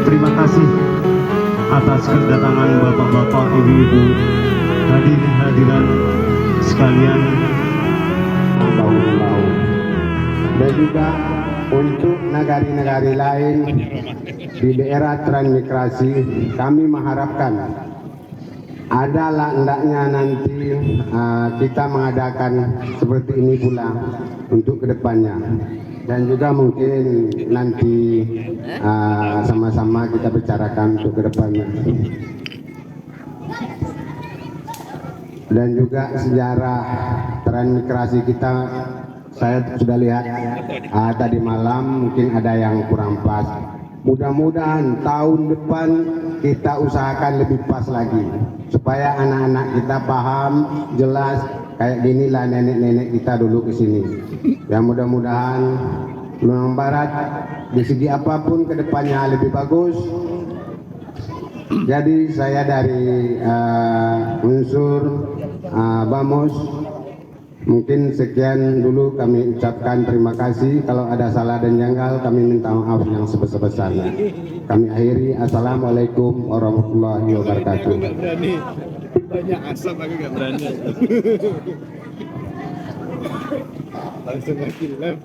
Terima kasih atas kedatangan bapak-bapak, ibu-ibu, hadirin sekalian, bahu-bahu. Dan juga untuk negara-negara lain di daerah transmigrasi, kami mengharapkan adalah hendaknya nanti kita mengadakan seperti ini pula untuk kedepannya. Dan juga mungkin nanti sama-sama kita bicarakan untuk kedepannya. Dan juga sejarah transmigrasi kita, saya sudah lihat tadi malam mungkin ada yang kurang pas. Mudah-mudahan tahun depan kita usahakan lebih pas lagi, supaya anak-anak kita paham jelas kayak ginilah nenek-nenek kita dulu ke sini. Ya mudah-mudahan Lunang Barat di segi apapun kedepannya lebih bagus. Jadi saya dari unsur Bamus mungkin sekian dulu, kami ucapkan terima kasih. Kalau ada salah dan janggal kami minta maaf yang sebesar-besarnya. Kami akhiri, assalamualaikum warahmatullahi wabarakatuh. Banyak asap aku gak berani. Langsung lagi live.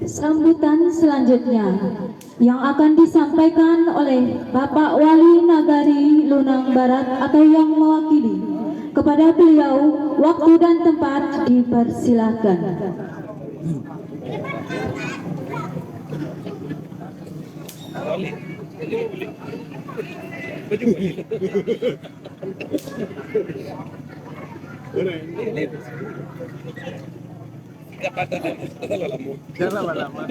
Sambutan selanjutnya yang akan disampaikan oleh Bapak Wali Nagari Lunang Barat atau yang mewakili. Kepada beliau waktu dan tempat dipersilakan. Jangan lama-lama.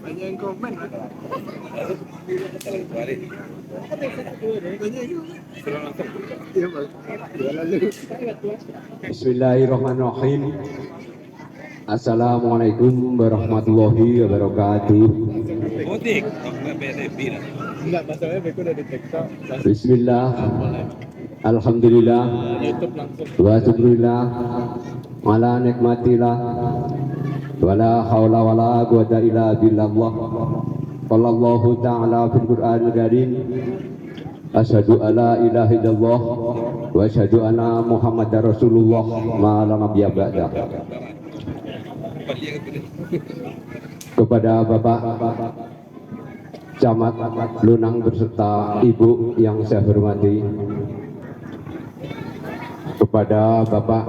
Banyak yang komen. Bismillahirrahmanirrahim. Assalamualaikum warahmatullahi wabarakatuh. Bismillah, alhamdulillah, wa syukurillah, ala nikmatillah, wala hawla wala quwwata illa billah. Qallallahu ta'ala fil Qur'anil Karim, asyhadu alla ilaha illallah wa asyhadu anna Muhammadar Rasulullah ma la nabiyya ba'da. Kepada Bapak Camat Lunang beserta Ibu yang saya hormati, kepada Bapak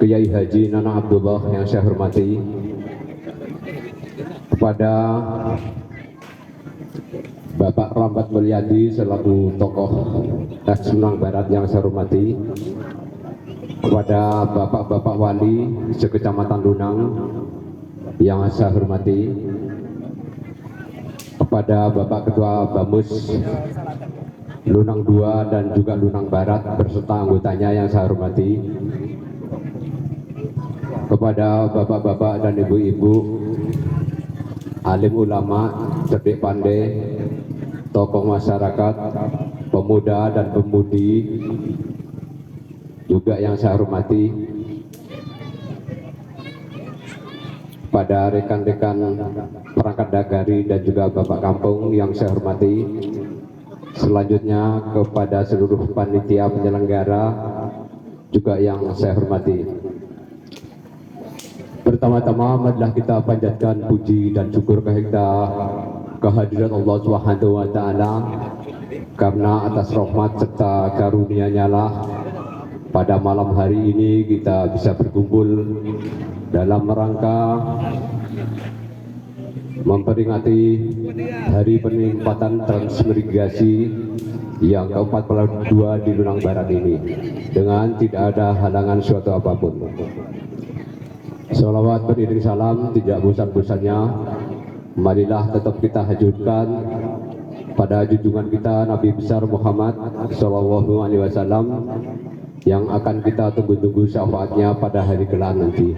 Kiai Haji Nana Abdullah yang saya hormati, kepada Bapak Rambat Mulyadi selaku tokoh Lunang Barat yang saya hormati, kepada Bapak-Bapak Wali sekecamatan Lunang yang saya hormati, kepada Bapak Ketua Bamus Lunang II dan juga Lunang Barat beserta anggotanya yang saya hormati, kepada bapak-bapak dan ibu-ibu, alim ulama, cerdik pandai, tokoh masyarakat, pemuda dan pemudi juga yang saya hormati, pada rekan-rekan perangkat nagari dan juga Bapak Kampung yang saya hormati. Selanjutnya kepada seluruh panitia penyelenggara juga yang saya hormati. Pertama-tama marilah kita panjatkan puji dan syukur kehadirat Allah Subhanahu wa taala, karena atas rahmat serta karunia-Nya lah pada malam hari ini kita bisa berkumpul dalam rangka memperingati Hari Penempatan Transmigrasi yang ke-42 di Lunang Barat ini dengan tidak ada halangan suatu apapun. Salawat beriring salam tidak bosan-bosannya marilah tetap kita hajurkan pada junjungan kita Nabi besar Muhammad Sallallahu Alaihi Wasallam yang akan kita tunggu-tunggu syafaatnya pada hari kelak nanti.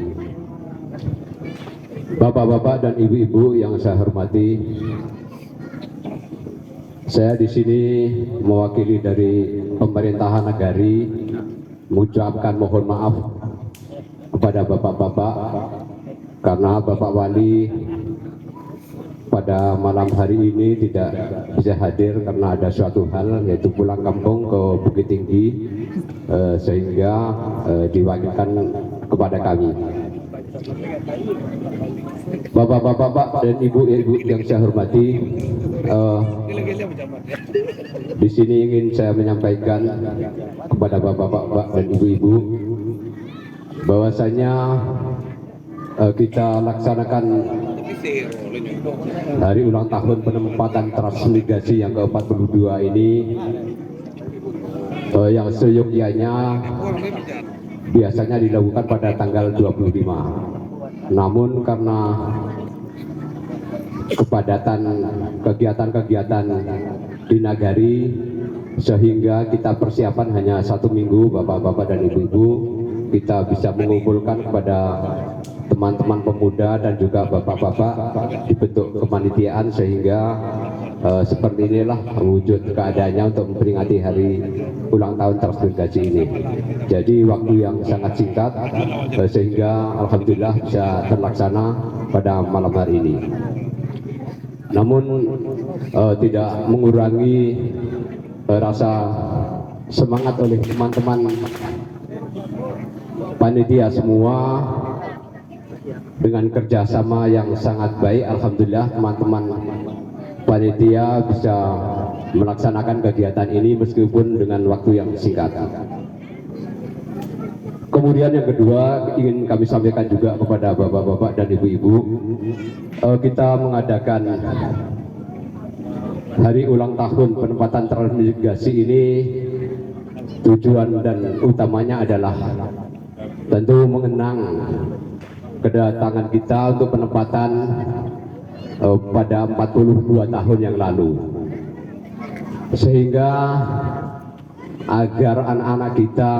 Bapak-bapak dan ibu-ibu yang saya hormati, saya di sini mewakili dari pemerintahan nagari mengucapkan mohon maaf kepada bapak-bapak karena Bapak Wali pada malam hari ini tidak bisa hadir karena ada suatu hal, yaitu pulang kampung ke Bukit Tinggi, sehingga diwakilkan kepada kami. Bapak-bapak dan ibu-ibu yang saya hormati, di sini ingin saya menyampaikan kepada bapak-bapak dan ibu-ibu bahwasanya kita laksanakan hari ulang tahun penempatan transmigrasi yang ke-42 ini yang seyogyanya biasanya dilakukan pada tanggal 25. Namun karena kepadatan kegiatan-kegiatan di nagari sehingga kita persiapan hanya 1 minggu, bapak-bapak dan ibu-ibu, kita bisa mengumpulkan kepada teman-teman pemuda dan juga bapak-bapak dibentuk kepanitiaan sehingga seperti inilah wujud keadaannya untuk memperingati hari ulang tahun transmigrasi ini. Jadi waktu yang sangat singkat sehingga alhamdulillah bisa terlaksana pada malam hari ini. Namun tidak mengurangi rasa semangat oleh teman-teman panitia semua dengan kerjasama yang sangat baik. Alhamdulillah teman-teman panitia bisa melaksanakan kegiatan ini meskipun dengan waktu yang singkat. Kemudian yang kedua ingin kami sampaikan juga kepada bapak-bapak dan ibu-ibu, kita mengadakan hari ulang tahun penempatan transmigrasi ini, tujuan dan utamanya adalah tentu mengenang kedatangan kita untuk penempatan pada 42 tahun yang lalu, sehingga agar anak-anak kita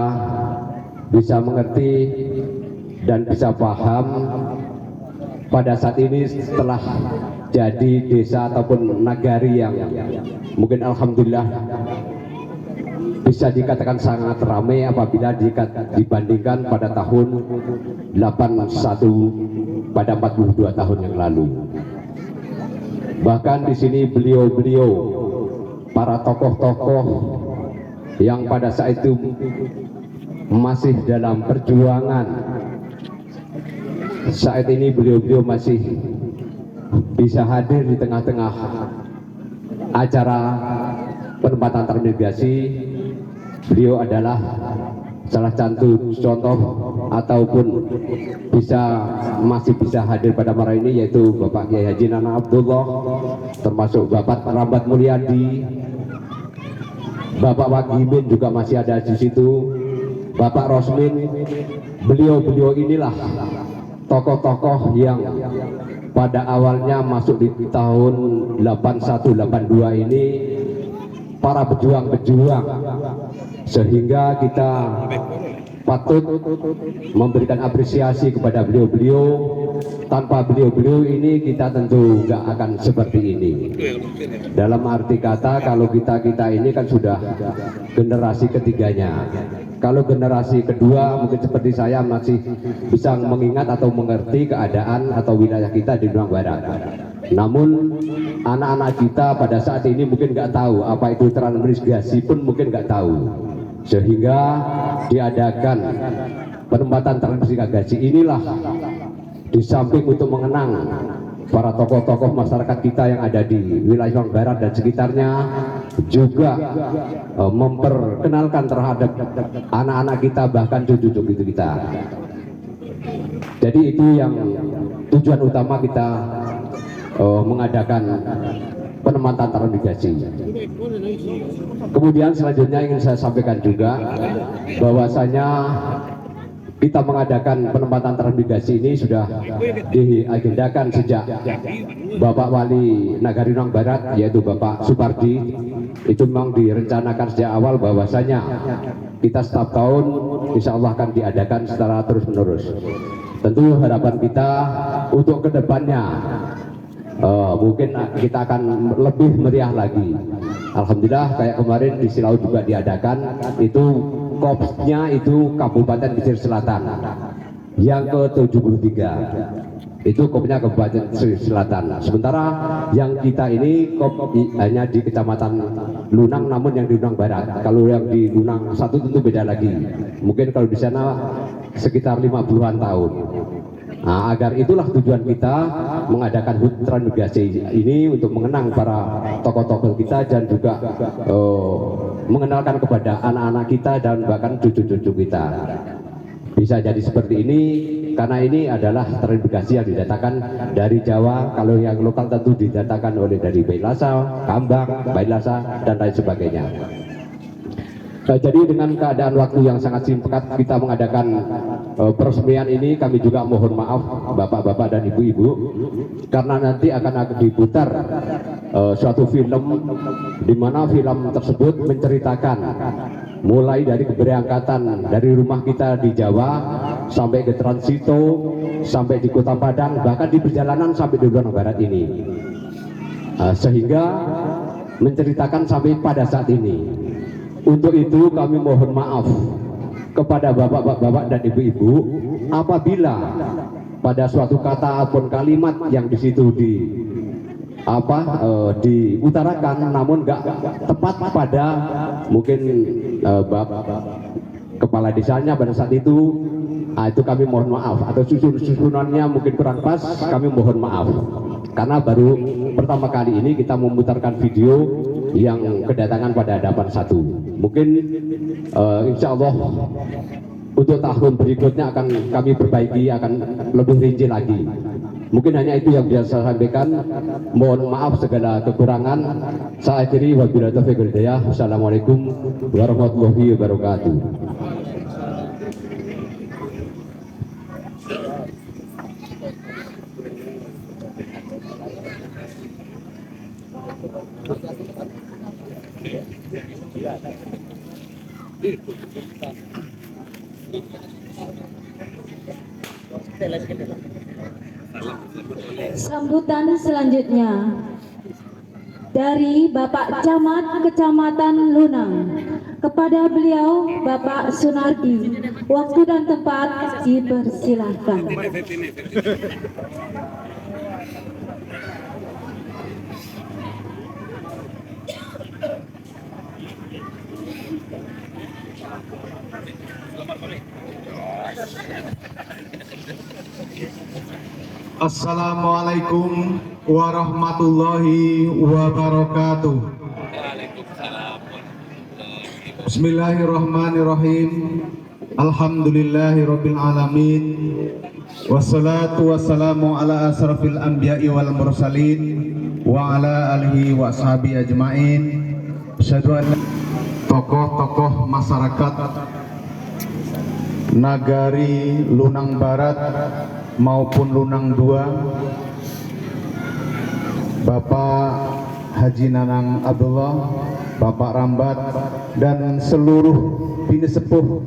bisa mengerti dan bisa paham pada saat ini setelah jadi desa ataupun nagari yang mungkin alhamdulillah bisa dikatakan sangat ramai apabila dibandingkan pada tahun 81 pada 42 tahun yang lalu. Bahkan di sini beliau-beliau para tokoh-tokoh yang pada saat itu masih dalam perjuangan, saat ini beliau-beliau masih bisa hadir di tengah-tengah acara penempatan transmigrasi. Beliau adalah salah satu contoh ataupun masih bisa hadir pada malam ini, yaitu Bapak Kiai Haji Nana Abdullah, termasuk Bapak Rambat Mulyadi, Bapak Wagimin juga masih ada di situ, Bapak Rosmin. Beliau-beliau inilah tokoh-tokoh yang pada awalnya masuk di tahun 81-82 ini para pejuang-pejuang, sehingga kita patut memberikan apresiasi kepada beliau-beliau. Tanpa beliau-beliau ini kita tentu nggak akan seperti ini. Dalam arti kata, kalau kita ini kan sudah generasi ketiganya. kalau generasi kedua mungkin seperti saya masih bisa mengingat atau mengerti keadaan atau wilayah kita di Lunang Barat. Namun anak-anak kita pada saat ini mungkin nggak tahu apa itu transmigrasi, pun mungkin nggak tahu, sehingga diadakan penempatan transmigrasi inilah di samping untuk mengenang para tokoh-tokoh masyarakat kita yang ada di wilayah Lunang Barat dan sekitarnya, juga memperkenalkan terhadap anak-anak kita bahkan cucu-cucu kita. Jadi itu yang tujuan utama kita mengadakan penempatan transmigrasi. Kemudian selanjutnya ingin saya sampaikan juga bahwasanya kita mengadakan penempatan transmigrasi ini sudah diagendakan sejak Bapak Wali Nagari Lunang Barat, yaitu Bapak Supardi. Itu memang direncanakan sejak awal bahwasanya kita setiap tahun insya Allah akan diadakan secara terus menerus. Tentu harapan kita untuk kedepannya mungkin kita akan lebih meriah lagi. Alhamdulillah kayak kemarin di Silau juga diadakan, itu kopsnya itu Kabupaten Pesisir Selatan yang ke-73, itu kopnya Kabupaten Pesisir Selatan. Sementara yang kita ini kop hanya di Kecamatan Lunang, namun yang di Lunang Barat. Kalau yang di Lunang satu tentu beda lagi, mungkin kalau di sana sekitar 50-an tahun. Nah, agar itulah tujuan kita mengadakan HUT transmigrasi ini, untuk mengenang para tokoh-tokoh kita dan juga mengenalkan kepada anak-anak kita dan bahkan cucu-cucu kita. Bisa jadi seperti ini karena ini adalah transmigrasi yang didatangkan dari Jawa. Kalau yang lokal tentu didatangkan oleh dari Bailasa, Kambang, Bailasa dan lain sebagainya. Nah, jadi dengan keadaan waktu yang sangat singkat kita mengadakan peresmian ini, kami juga mohon maaf bapak-bapak dan ibu-ibu, karena nanti akan diputar suatu film di mana film tersebut menceritakan mulai dari keberangkatan dari rumah kita di Jawa sampai ke Transito, sampai di Kota Padang, bahkan di perjalanan sampai di Lunang Barat ini, sehingga menceritakan sampai pada saat ini. Untuk itu kami mohon maaf kepada bapak-bapak dan ibu-ibu apabila pada suatu kata ataupun kalimat yang di situ diutarakan namun nggak tepat pada mungkin bapak kepala desanya pada saat itu, itu kami mohon maaf, atau susunannya mungkin kurang pas, kami mohon maaf karena baru pertama kali ini kita memutarkan video yang kedatangan pada hadapan satu. Mungkin insya Allah untuk tahun berikutnya akan kami perbaiki, akan lebih rinci lagi. Mungkin hanya itu yang bisa saya sampaikan. Mohon maaf segala kekurangan. Saya akhiri, wabillahi taufiq wal hidayah. Wassalamualaikum warahmatullahi wabarakatuh. Sambutan selanjutnya dari Bapak Camat Kecamatan Lunang. Kepada beliau Bapak Sunardi, waktu dan tempat dipersilahkan. Assalamualaikum warahmatullahi wabarakatuh. Bismillahirrahmanirrahim. Alhamdulillahirabbil alamin. Wassalatu wassalamu ala asrafil anbiya'i wal mursalin wa ala alihi wa ashabi ajmain. Asyhadu an tokoh-tokoh masyarakat Nagari Lunang Barat maupun Lunang II, Bapak Haji Nanang Abdullah, Bapak Rambat, dan seluruh bini sepuh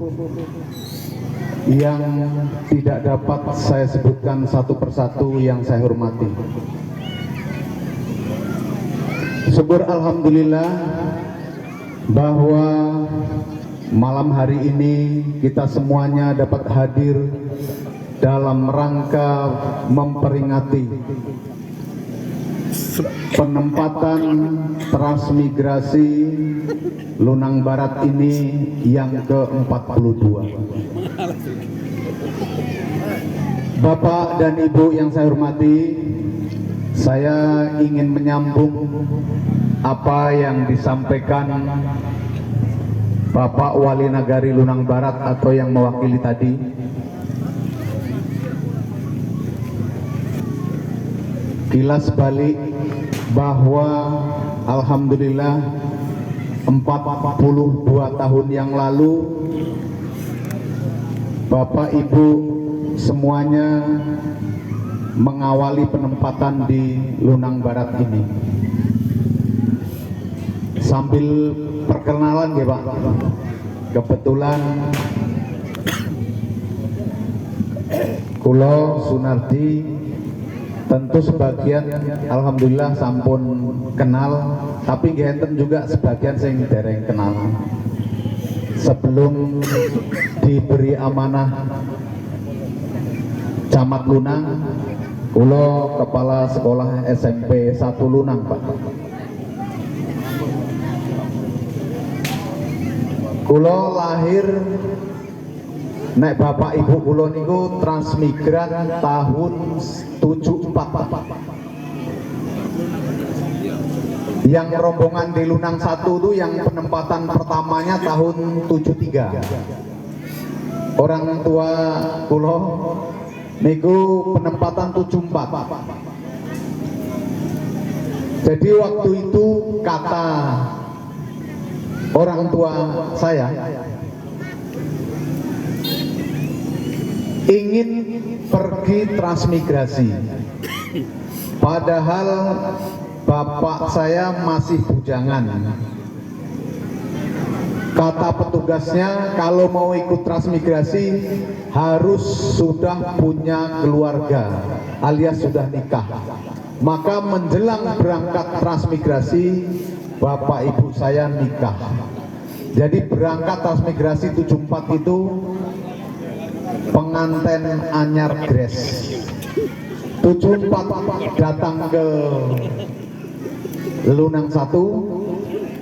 yang tidak dapat saya sebutkan satu persatu yang saya hormati. Syukur alhamdulillah bahwa malam hari ini kita semuanya dapat hadir dalam rangka memperingati penempatan transmigrasi Lunang Barat ini yang ke-42. Bapak dan Ibu yang saya hormati, saya ingin menyambung apa yang disampaikan Bapak Wali Nagari Lunang Barat atau yang mewakili tadi. Kilas balik bahwa alhamdulillah 42 tahun yang lalu Bapak Ibu semuanya mengawali penempatan di Lunang Barat ini. Sambil perkenalan ya Pak, kebetulan Kulo Sunardi tentu sebagian alhamdulillah sampun kenal, tapi ngenten juga sebagian sing dereng kenal. Sebelum diberi amanah Camat Lunang, kulo kepala sekolah SMP 1 Lunang Pak. Kulo lahir nek bapak ibu kulo niku transmigran tahun 74 Pak. Yang rombongan di Lunang 1 itu yang penempatan pertamanya tahun 73. Orang tua kulo niku penempatan 74. Jadi waktu itu kata orang tua saya ingin pergi transmigrasi, padahal bapak saya masih bujangan. Kata petugasnya kalau mau ikut transmigrasi harus sudah punya keluarga alias sudah nikah. Maka menjelang berangkat transmigrasi bapak ibu saya nikah. Jadi berangkat transmigrasi 74 itu pengantin anyar gres. 74 datang ke Lunang 1,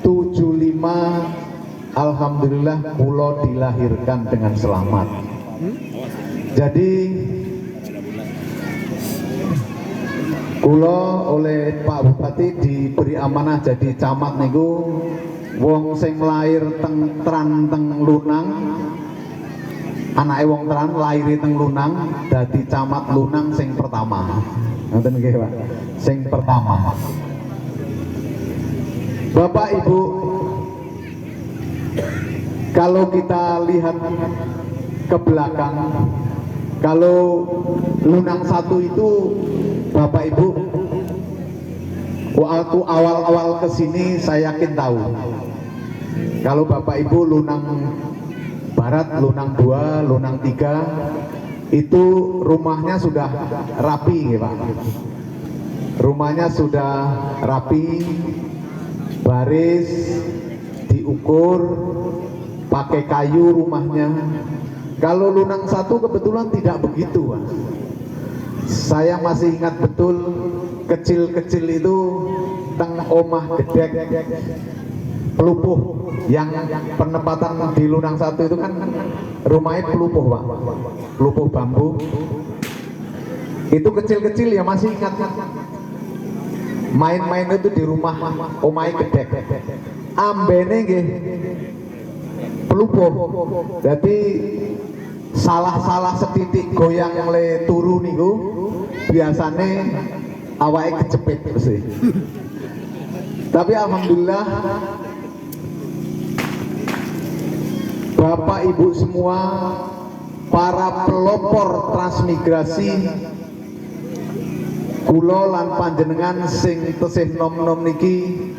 75 alhamdulillah kulo dilahirkan dengan selamat. Jadi kulo oleh Pak Bupati diberi amanah jadi camat niku wong sing lahir teng Lunang, anake wong Tran lahir teng Lunang dadi camat Lunang sing pertama. Ngoten nggih Pak, sing pertama. Bapak Ibu, kalau kita lihat ke belakang, kalau Lunang 1 itu Bapak Ibu, waktu awal-awal kesini saya yakin tahu. Kalau Bapak Ibu Lunang Barat, Lunang 2, Lunang 3 itu rumahnya sudah rapi ya Pak. Rumahnya sudah rapi, baris, diukur, pakai kayu rumahnya. Kalau Lunang 1 kebetulan tidak begitu Pak. Saya masih ingat betul kecil-kecil itu teng omah gedek pelupuh yang penempatan di Lunang 1 itu kan rumahnya pelupuh Pak, pelupuh bambu itu kecil-kecil ya masih ingat main-main itu di rumah omah gedek ambene nggih pelupuh. Jadi salah-salah setitik goyang le turu niku biasane awake kecepit mesti. Tapi alhamdulillah Bapak Ibu semua para pelopor transmigrasi kula lan panjenengan sing tesih nom-nom niki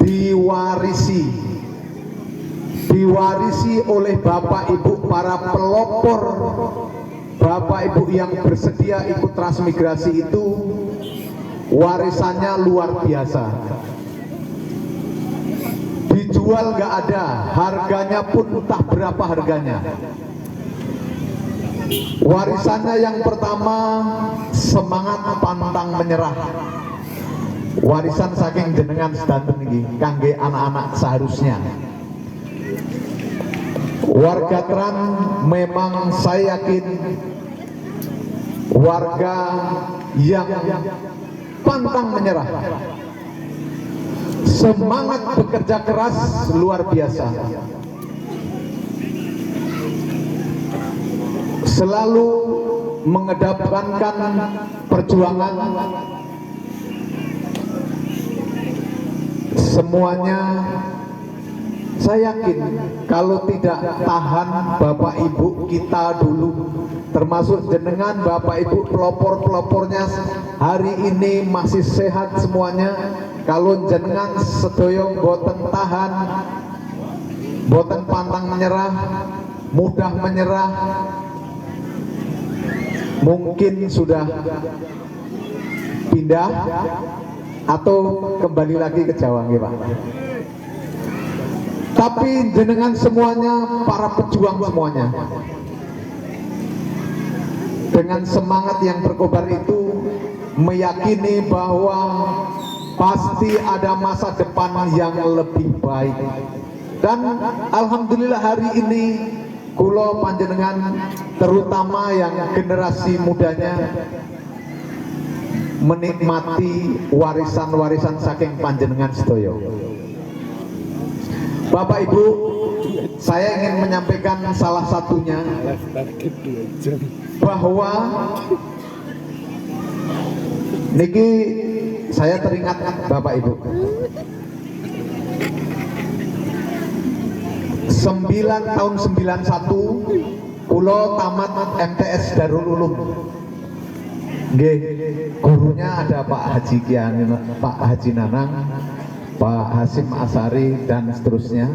diwarisi oleh Bapak Ibu para pelopor, Bapak Ibu yang bersedia ikut transmigrasi itu warisannya luar biasa. jual nggak ada, harganya pun entah berapa harganya. Warisannya yang pertama, semangat pantang menyerah. Warisan saking jenengan sedanten iki kangge anak-anak seharusnya. Warga Tran memang saya yakin warga yang pantang menyerah, semangat bekerja keras luar biasa, selalu mengedepankan perjuangan. Semuanya saya yakin kalau tidak tahan Bapak Ibu kita dulu, termasuk jenengan Bapak Ibu pelopor-pelopornya hari ini masih sehat semuanya, kalau jenengan sedoyo boten tahan, boten pantang menyerah, mudah menyerah, mungkin sudah pindah atau kembali lagi ke Jawa nggih Pak. Tapi jenengan semuanya para pejuang semuanya dengan semangat yang berkobar itu meyakini bahwa pasti ada masa depan yang lebih baik. Dan alhamdulillah hari ini kula panjenengan terutama yang generasi mudanya menikmati warisan-warisan saking panjenengan sedaya. Bapak Ibu, saya ingin menyampaikan salah satunya bahwa niki saya teringat Bapak Ibu, 9 tahun 91 kula tamat MTS Darul Ulum. Nggih, gurunya ada Pak Haji Kian, Pak Haji Nanang, Pak Hasim Asari dan seterusnya.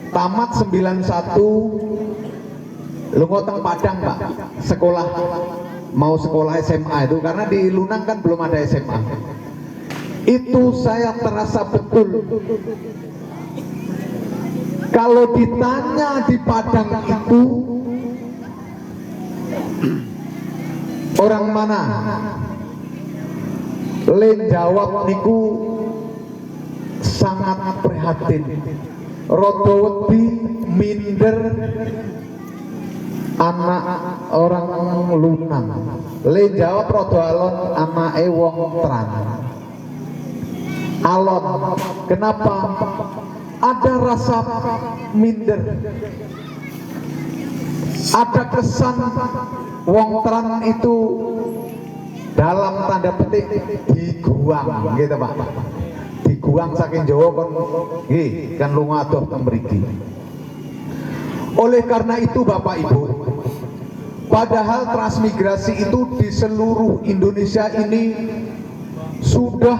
Tamat 91 lunga teng Padang Pak, sekolah, mau sekolah SMA itu karena di Lunang kan belum ada SMA. Itu saya terasa betul kalau ditanya di Padang itu orang mana, len jawab niku sangat prihatin, rodo wedi minder anak orang Lunang, len jawab rodo alon anake wong Tran. Alon, kenapa? Ada rasa minder, ada kesan wong Tran itu dalam tanda petik diguang gitu Pak, diguang saking Jawa kon nggih kan lunga adoh teng mriki. Oleh karena itu Bapak Ibu, padahal transmigrasi itu di seluruh Indonesia ini sudah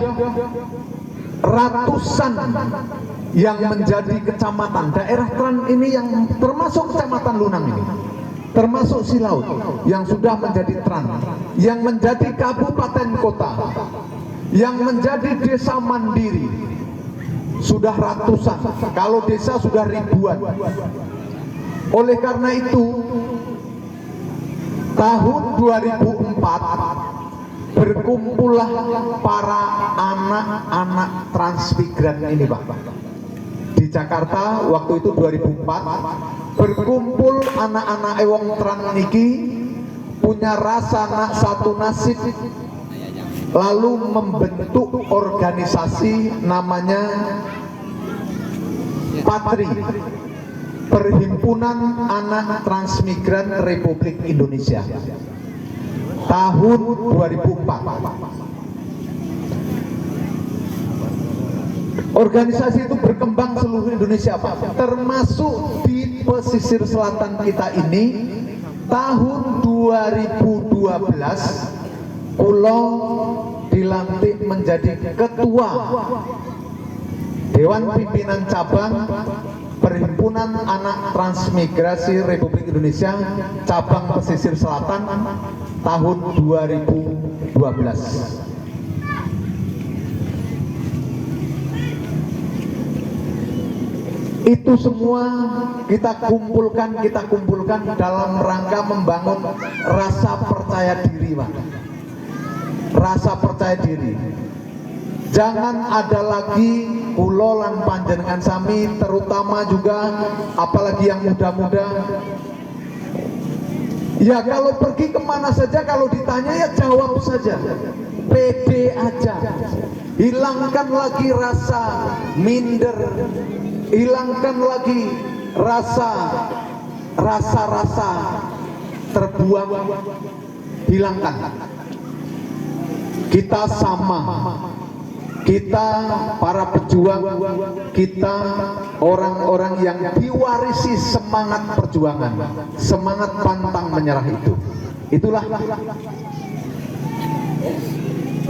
ratusan yang menjadi kecamatan. Daerah Tran ini yang termasuk kecamatan Lunang ini, termasuk Silaut yang sudah menjadi Tran, yang menjadi kabupaten kota, yang menjadi desa mandiri, sudah ratusan, kalau desa sudah ribuan. Oleh karena itu tahun 2004 berkumpullah para anak-anak transmigran ini Pak di Jakarta. Waktu itu 2004 berkumpul anak-anak wong Tran niki punya rasa nak satu nasib, lalu membentuk organisasi namanya Patri, Perhimpunan Anak Transmigran Republik Indonesia, tahun 2004. Organisasi itu berkembang seluruh Indonesia Pak, termasuk di pesisir selatan kita ini. Tahun 2012 kula dilantik menjadi ketua Dewan Pimpinan Cabang Perhimpunan Anak Transmigrasi Republik Indonesia cabang pesisir selatan tahun 2012. Itu semua kita kumpulkan dalam rangka membangun rasa percaya diri, Pak. Rasa percaya diri. Jangan ada lagi kula lan panjenengan sami, terutama juga apalagi yang muda-muda. Ya kalau pergi kemana saja, kalau ditanya ya jawab saja, pede aja. Hilangkan lagi rasa minder, hilangkan lagi rasa terbuang, hilangkan. Kita sama, kita para pejuang, kita orang-orang yang diwarisi semangat perjuangan, semangat pantang menyerah itu. Itulah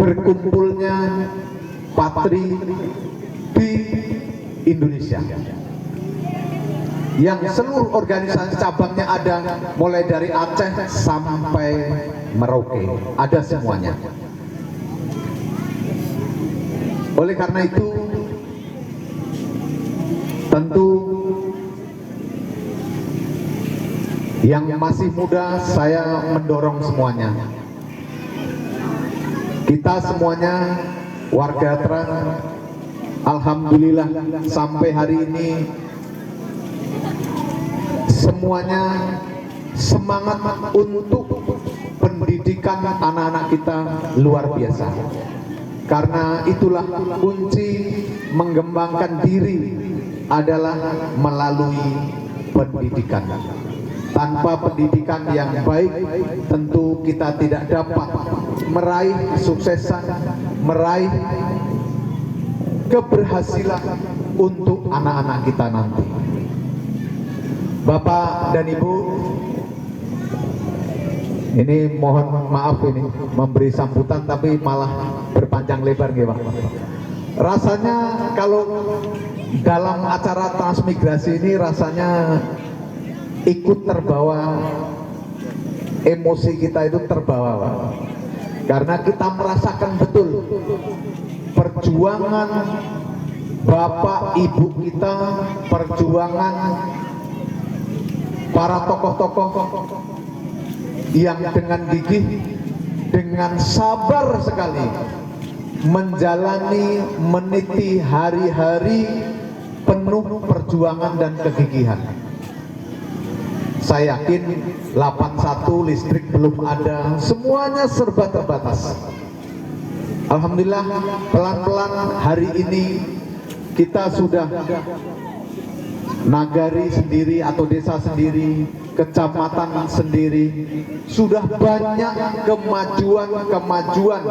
berkumpulnya patri di Indonesia, yang seluruh organisasi cabangnya ada, mulai dari Aceh sampai Merauke, ada semuanya. Oleh karena itu, tentu yang masih muda saya mendorong semuanya, kita semuanya warga Trans, alhamdulillah sampai hari ini semuanya semangat untuk pendidikan anak-anak kita luar biasa. Karena itulah kunci mengembangkan diri adalah melalui pendidikan. Tanpa pendidikan yang baik, tentu kita tidak dapat meraih kesuksesan, meraih keberhasilan untuk anak-anak kita nanti. Bapak dan Ibu, ini mohon maaf ini memberi sambutan tapi malah berpanjang lebar nggih, Pak. Rasanya kalau dalam acara transmigrasi ini rasanya ikut terbawa, emosi kita itu terbawa, Pak. Karena kita merasakan betul perjuangan Bapak Ibu kita, perjuangan para tokoh-tokoh yang dengan gigih, dengan sabar sekali menjalani, meniti hari-hari penuh perjuangan dan kegigihan. Saya yakin 81 listrik belum ada, semuanya serba terbatas. Alhamdulillah pelan-pelan hari ini kita sudah nagari sendiri atau desa sendiri, kecamatan sendiri, sudah banyak kemajuan,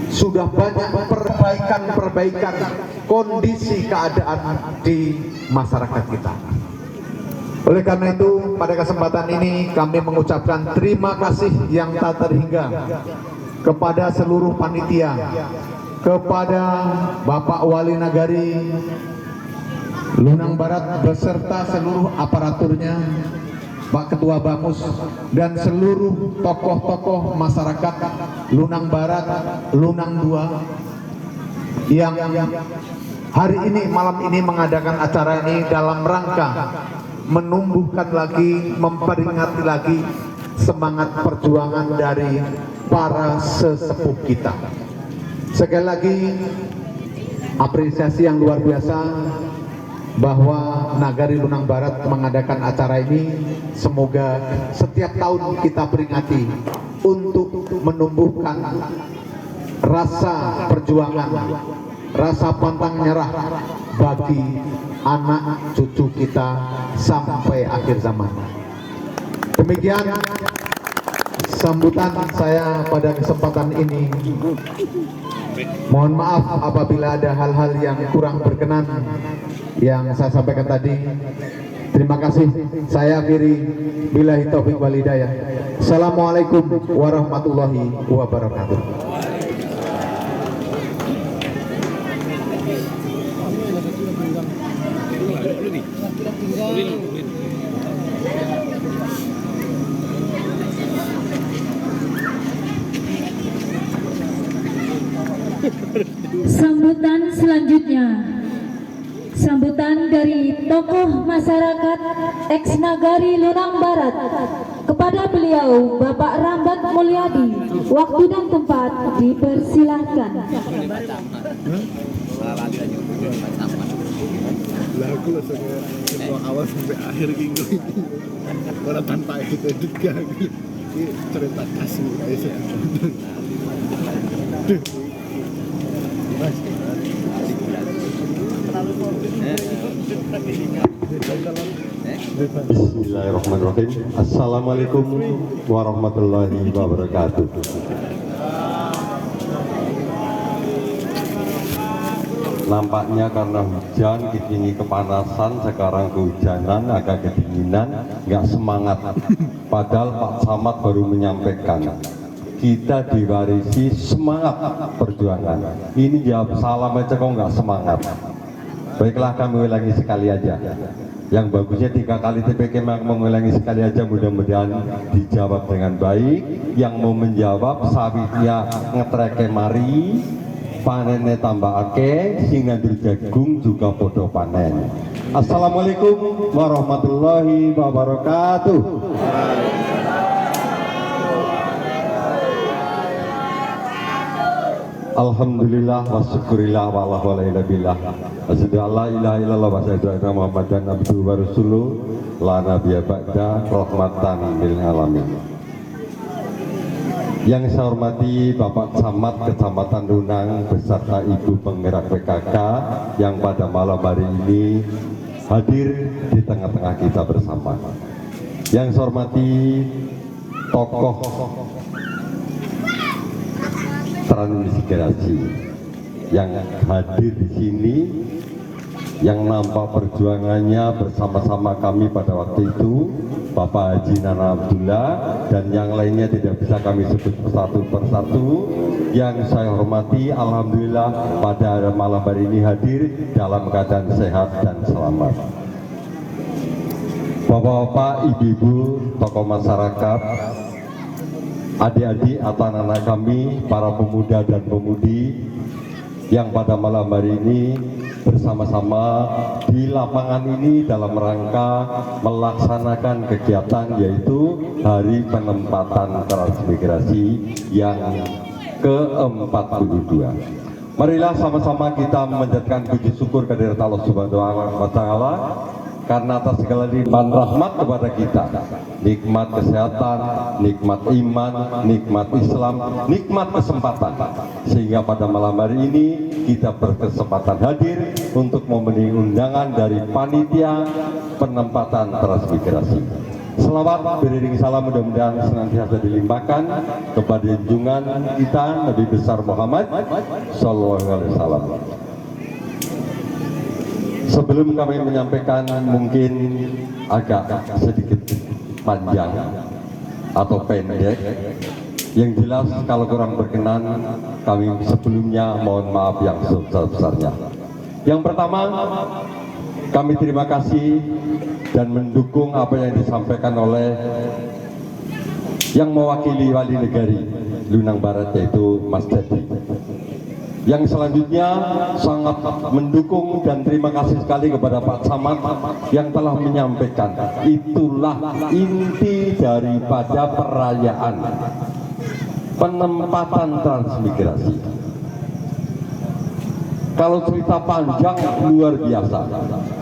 sudah banyak perbaikan kondisi keadaan di masyarakat kita. Oleh karena itu, pada kesempatan ini kami mengucapkan terima kasih yang tak terhingga kepada seluruh panitia, kepada Bapak Wali Nagari Lunang Barat beserta seluruh aparaturnya, Pak Ketua Bamus, dan seluruh tokoh-tokoh masyarakat Lunang Barat, Lunang 2 yang hari ini, malam ini mengadakan acara ini dalam rangka menumbuhkan lagi, memperingati lagi semangat perjuangan dari para sesepuh kita. Sekali lagi apresiasi yang luar biasa bahwa Nagari Lunang Barat mengadakan acara ini. Semoga setiap tahun kita peringati untuk menumbuhkan rasa perjuangan, rasa pantang menyerah bagi anak cucu kita sampai akhir zaman. Demikian sambutan saya pada kesempatan ini. Mohon maaf apabila ada hal-hal yang kurang berkenan yang saya sampaikan tadi. Terima kasih. Saya akhiri, billahi taufik wal hidayah. Assalamualaikum warahmatullahi wabarakatuh. Sambutan selanjutnya Sambutan dari tokoh masyarakat ex Nagari Lunang Barat. Kepada beliau Bapak Rambat Mulyadi, waktu dan tempat dipersilahkan. Lah aku langsung semua awal sampai akhir gini. Orang tanpa edit kan. Ini cerita kasih guys. Bismillahirrahmanirrahim. Assalamualaikum warahmatullahi wabarakatuh. Nampaknya karena hujan, kini kepanasan, sekarang kehujanan, agak kedinginan, nggak semangat. Padahal Pak Camat baru menyampaikan, kita diwarisi semangat perjuangan. Ini jawab salam aja kok nggak semangat. Baiklah, kami ulangi sekali aja. Yang bagusnya 3 kali TPK mengulangi sekali aja, mudah-mudahan dijawab dengan baik. Yang mau menjawab sawitnya ngetreke mari, panennya tambah akeh, sehingga jagung juga podo panen. Assalamualaikum warahmatullahi wabarakatuh. Alhamdulillah wa syukurillah wa la ilaha illallah. Asyhadu an la ilaha illallah wa asyhadu anna Muhammadan abduhu wa rasuluh la nabiyya ba'da rahmatan lil alamin. Yang saya hormati Bapak Camat Kecamatan Lunang beserta Ibu Penggerak PKK yang pada malam hari ini hadir di tengah-tengah kita bersama. Yang saya hormati tokoh transmigrasi yang hadir di sini, yang nampak perjuangannya bersama-sama kami pada waktu itu, Bapak Haji Nana Abdullah, dan yang lainnya tidak bisa kami sebut satu persatu. Yang saya hormati, alhamdulillah pada malam hari ini hadir dalam keadaan sehat dan selamat. Bapak-bapak, ibu-ibu, tokoh masyarakat, adik-adik atau anak-anak kami, para pemuda dan pemudi yang pada malam hari ini bersama-sama di lapangan ini dalam rangka melaksanakan kegiatan yaitu Hari Penempatan Transmigrasi yang ke-42. Marilah sama-sama kita memanjatkan puji syukur kehadirat Allah Subhanahu wa Ta'ala karena atas segala nikmat rahmat kepada kita, nikmat kesehatan, nikmat iman, nikmat Islam, nikmat kesempatan, sehingga pada malam hari ini kita berkesempatan hadir untuk memenuhi undangan dari panitia penempatan transmigrasi. Selawat beriring salam mudah-mudahan senantiasa dilimpahkan kepada junjungan kita Nabi besar Muhammad Sallallahu Alaihi Wasallam. Sebelum kami menyampaikan mungkin agak sedikit panjang atau pendek, yang jelas kalau kurang berkenan kami sebelumnya mohon maaf yang sebesar-besarnya. Yang pertama, kami terima kasih dan mendukung apa yang disampaikan oleh yang mewakili Wali Negari Lunang Barat yaitu Mas Dedi. Yang selanjutnya sangat mendukung dan terima kasih sekali kepada Pak Camat yang telah menyampaikan itulah inti daripada perayaan penempatan transmigrasi. Kalau cerita panjang luar biasa.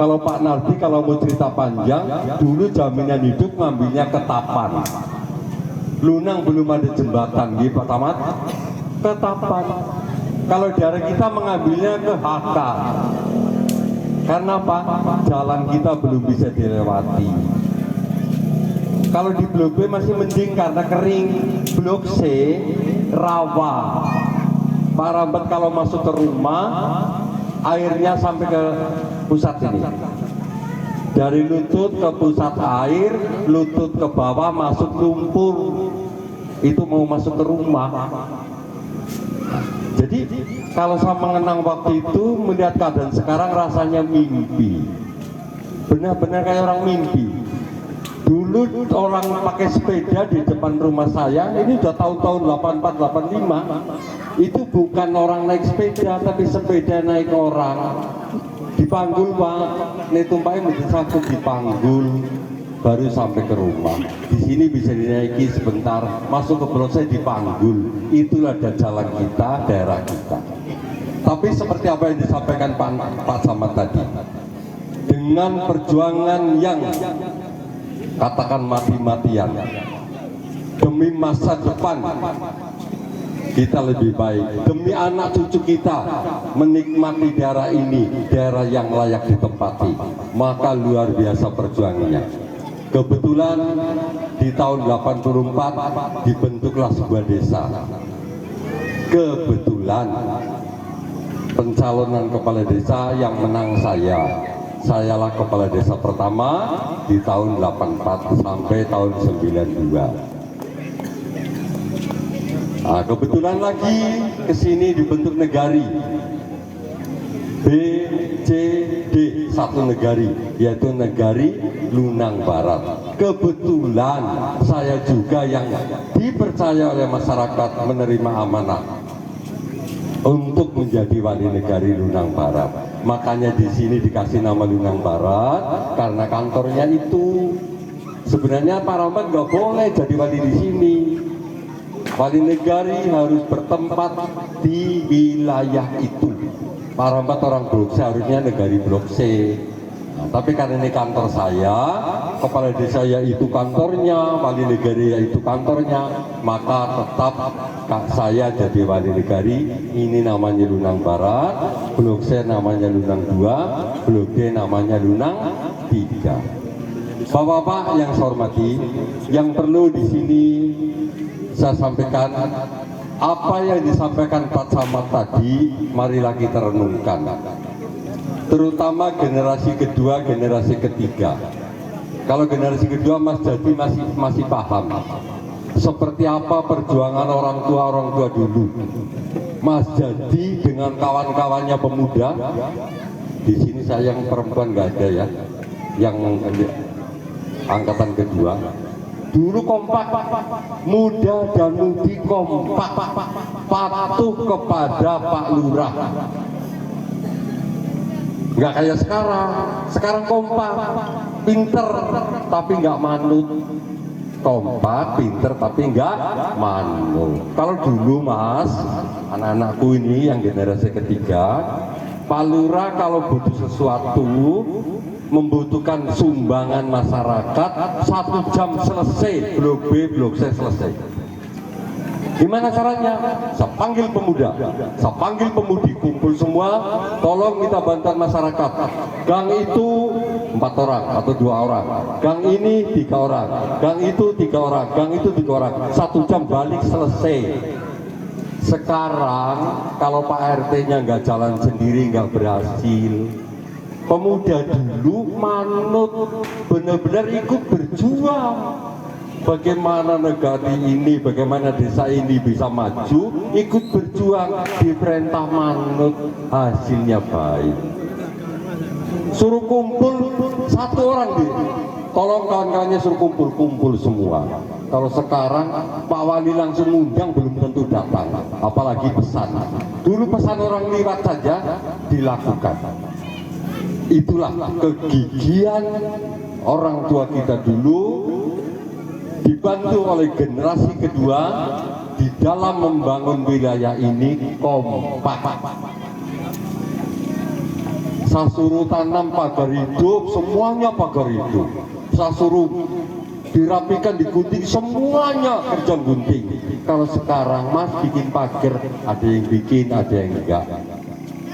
Kalau Pak Nardi kalau mau cerita panjang, dulu jaminan hidup ngambilnya Ketapan. Lunang belum ada jembatan, gitu Pak Camat. Ketapan. Kalau daerah kita mengambilnya ke HK. Karena apa? Jalan kita belum bisa dilewati. Kalau di Blok B masih mending karena kering. Blok C rawa. Pak Rambat kalau masuk ke rumah, airnya sampai ke pusat ini. Dari lutut ke pusat air, lutut ke bawah masuk lumpur. Itu mau masuk ke rumah. Jadi kalau saya mengenang waktu itu melihat keadaan sekarang rasanya mimpi. Benar-benar kayak orang mimpi. Dulu orang pakai sepeda di depan rumah saya, ini udah tahun-tahun 84-85. Itu bukan orang naik sepeda, tapi sepeda naik orang. Dipanggul Pak, ini tumpahnya mendesak dipanggul, baru sampai ke rumah. Di sini bisa dinaiki sebentar, masuk ke blok saya dipanggul. Itulah jalan kita, daerah kita. Tapi seperti apa yang disampaikan Pak Samad tadi, dengan perjuangan yang katakan mati-matian demi masa depan kita lebih baik, demi anak cucu kita menikmati daerah ini, daerah yang layak ditempati, maka luar biasa perjuangannya. Kebetulan di tahun 84 dibentuklah sebuah desa. Kebetulan pencalonan kepala desa yang menang sayalah kepala desa pertama di tahun 84 sampai tahun 92. Nah, kebetulan lagi kesini dibentuk negari B, C, D, satu negari, yaitu negari Lunang Barat. Kebetulan saya juga yang dipercaya oleh masyarakat menerima amanah untuk menjadi wali negari Lunang Barat. Makanya di sini dikasih nama Lunang Barat karena kantornya itu. Sebenarnya Pak Rahmat nggak boleh jadi wali di sini. Wali negari harus bertempat di wilayah itu. Pak Rahmat orang Blok C, harusnya negari Blok C. Nah, tapi karena ini kantor saya, kepala desa itu kantornya, wali negari itu kantornya, maka tetap saya jadi wali negari. Ini namanya Lunang Barat, Blok C namanya Lunang 2, Blok D namanya Lunang 3. Bapak-bapak yang saya hormati, yang perlu di sini saya sampaikan, apa yang disampaikan Pak Samad tadi, marilah kita renungkan. Terutama generasi kedua, generasi ketiga. Kalau generasi kedua Mas Jadi masih paham seperti apa perjuangan orang tua dulu. Mas Jadi dengan kawan-kawannya pemuda, di sini saya yang perempuan nggak ada ya, yang angkatan kedua. Dulu kompak, muda dan mudi kompak, patuh kepada Pak Lurah. Nggak kayak sekarang kompak, pinter tapi nggak manut. Kompak, pinter tapi nggak manut. Kalau dulu Mas, anak-anakku ini yang generasi ketiga, Pak Lurah kalau butuh sesuatu, membutuhkan sumbangan masyarakat, 1 jam selesai, Blok B, Blok C selesai. Gimana caranya? Saya panggil pemuda, saya panggil pemudi, kumpul semua, tolong kita bantuan masyarakat. Gang itu 4 orang atau 2 orang, gang ini 3 orang, gang itu 3 orang, gang itu 3 orang, 1 jam balik selesai. Sekarang kalau Pak RT-nya nggak jalan sendiri, nggak berhasil. Pemuda dulu manut, benar-benar ikut berjuang. Bagaimana negara ini, bagaimana desa ini bisa maju, ikut berjuang, diperintah manut, hasilnya baik. Suruh kumpul 1 orang, tolong kawan-kawannya suruh kumpul semua. Kalau sekarang Pak Wali langsung undang belum tentu datang, apalagi pesan. Dulu pesan orang lewat saja dilakukan. Itulah kegigihan orang tua kita dulu, dibantu oleh generasi kedua di dalam membangun wilayah ini kompak. Saya suruh tanam pagar hidup, semuanya pagar hidup. Saya suruh dirapikan, digunting, semuanya kerja gunting. Kalau sekarang Mas bikin pagar, ada yang bikin, ada yang enggak.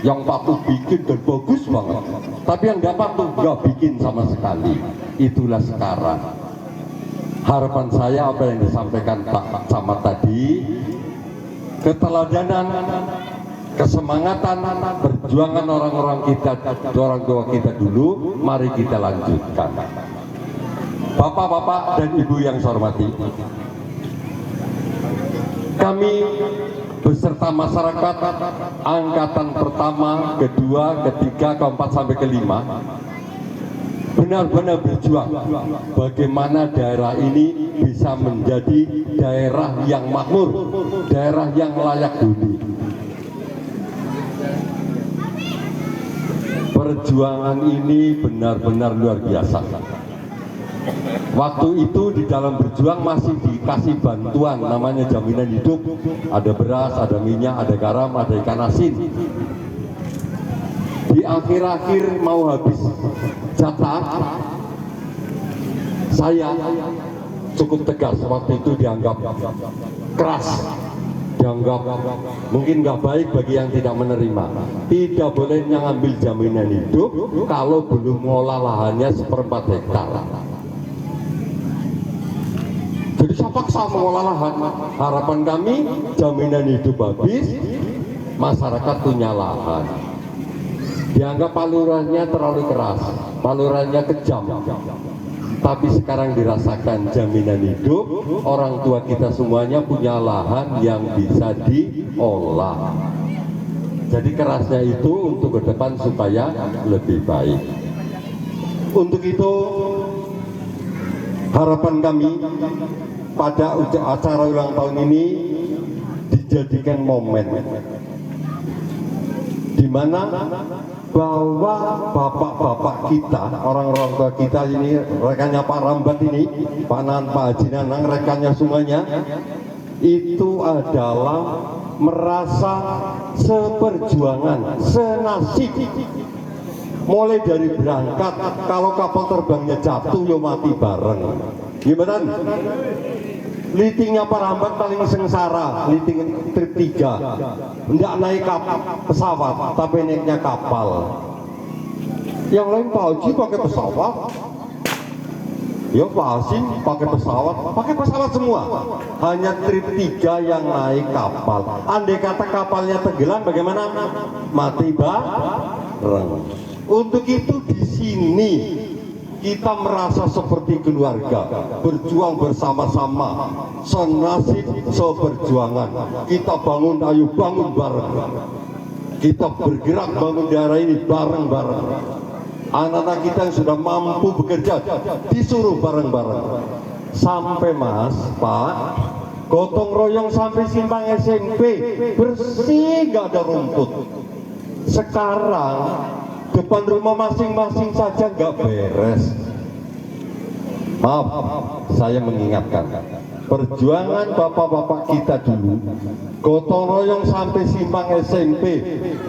Yang patuh bikin dan bagus banget, tapi yang nggak patuh nggak bikin sama sekali. Itulah sekarang. Harapan saya apa yang disampaikan Pak Samad tadi, keteladanan, kesemangatan, perjuangan orang-orang kita, orang tua kita dulu, mari kita lanjutkan. Bapak-bapak dan ibu yang saya hormati, kami beserta masyarakat angkatan pertama, kedua, ketiga, keempat sampai kelima benar-benar berjuang bagaimana daerah ini bisa menjadi daerah yang makmur, daerah yang layak huni. perjuangan ini benar-benar luar biasa. Waktu itu di dalam berjuang masih dikasih bantuan namanya jaminan hidup, ada beras, ada minyak, ada garam, ada ikan asin. Di akhir-akhir mau habis jatah, saya cukup tegas. Waktu itu dianggap keras, dianggap mungkin nggak baik bagi yang tidak menerima. Tidak boleh ngambil jaminan hidup kalau belum mengolah lahannya 1/4 hektar. Jadi saya paksa mengolah lahan. Harapan kami jaminan hidup habis, masyarakat punya lahan. Dianggap palurannya terlalu keras, palurannya kejam. Tapi sekarang dirasakan jaminan hidup, orang tua kita semuanya punya lahan yang bisa diolah. Jadi kerasnya itu untuk ke depan supaya lebih baik. Untuk itu harapan kami pada acara ulang tahun ini dijadikan momen di mana bahwa bapak-bapak kita, orang-orang tua kita ini, rekannya Pak Rambat ini, Pak Nan, Pak Haji Nanang, rekannya semuanya, itu adalah merasa seperjuangan, senasib. Mulai dari berangkat, kalau kapal terbangnya jatuh, ya mati bareng. Gimana? Litingnya Pak Rambat paling sengsara, liting trip 3, enggak naik pesawat, tapi naiknya kapal. Yang lain Pak Haji pakai pesawat, ya Pak Hasim pakai pesawat semua. Hanya trip 3 yang naik kapal. Andai kata kapalnya tenggelam, bagaimana? Mati bareng. Untuk itu di sini kita merasa seperti keluarga, berjuang bersama-sama, senasib seperjuangan. Kita bangun, ayo bangun bareng. Kita bergerak bangun daerah ini bareng-bareng. Anak-anak kita yang sudah mampu bekerja disuruh bareng-bareng. Sampai Mas, Pak, gotong royong sampai simpang SMP, bersih, gak ada rumput. Sekarang depan rumah masing-masing saja nggak beres. Maaf, saya mengingatkan, perjuangan bapak-bapak kita dulu, gotong royong sampai simpang SMP,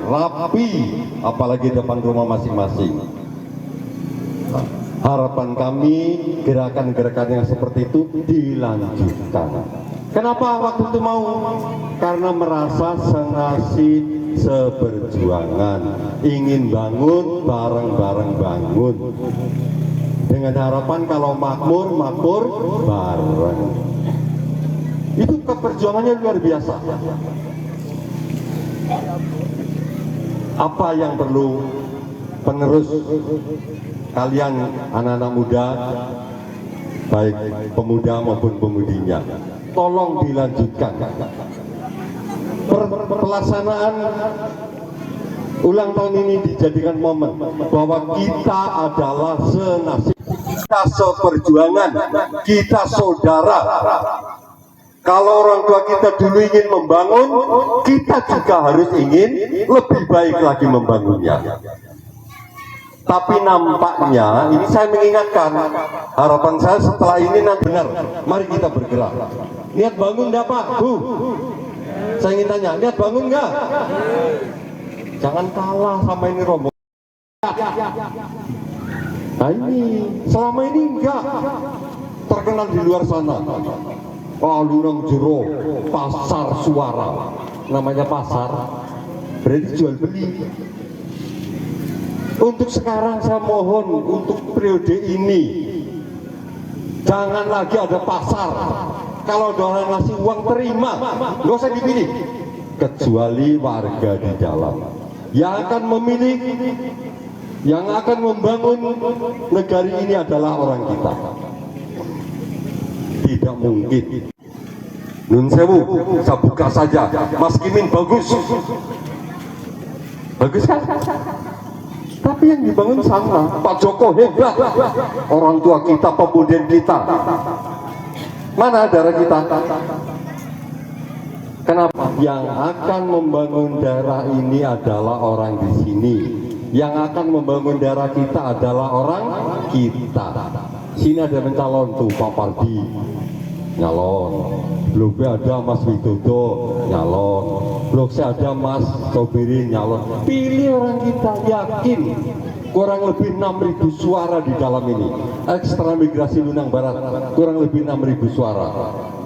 rapi, apalagi depan rumah masing-masing. Harapan kami gerakan-gerakan yang seperti itu dilanjutkan. Kenapa waktu itu mau? Karena merasa senasib seperjuangan, ingin bangun bareng-bareng bangun. Dengan harapan kalau makmur bareng. Itu keperjuangannya luar biasa. Apa yang perlu penerus kalian anak-anak muda, baik pemuda maupun pemudinya, tolong dilanjutkan. Pelaksanaan ulang tahun ini dijadikan momen bahwa kita adalah senasib, kita seperjuangan, kita saudara. Kalau orang tua kita dulu ingin membangun, kita juga harus ingin lebih baik lagi membangunnya. Tapi nampaknya, ini saya mengingatkan, harapan saya setelah ini nanti benar, mari kita bergerak. Niat bangun enggak Pak? Bu, saya ingin tanya, niat bangun enggak? Jangan kalah sama ini rombongan. Nah ini, selama ini enggak terkenal di luar sana. Palunang Jero, pasar suara, namanya pasar, berarti jual beli. Untuk sekarang saya mohon untuk periode ini jangan lagi ada pasar. Kalau ada orang ngasih uang terima, nggak usah dipilih, kecuali warga di dalam yang akan memilih, yang akan membangun negari ini adalah orang kita. Tidak mungkin. Nun sewu, saya buka saja. Mas Kimin bagus, bagus kan? Tapi yang dibangun sama. Pak Joko hebat, orang tua kita, pemuda kita. Mana daerah kita? Kenapa? Yang akan membangun daerah ini adalah orang di sini. Yang akan membangun daerah kita adalah orang kita. Sini ada mencalon tuh Pak Pardi, nyalon. Blok B ada Mas Widodo, nyalon. Blok C ada Mas Sobiri, nyalon. Pilih orang kita, yakin. Kurang lebih 6.000 suara di dalam ini. Ekstra migrasi Lunang Barat, kurang lebih 6.000 suara.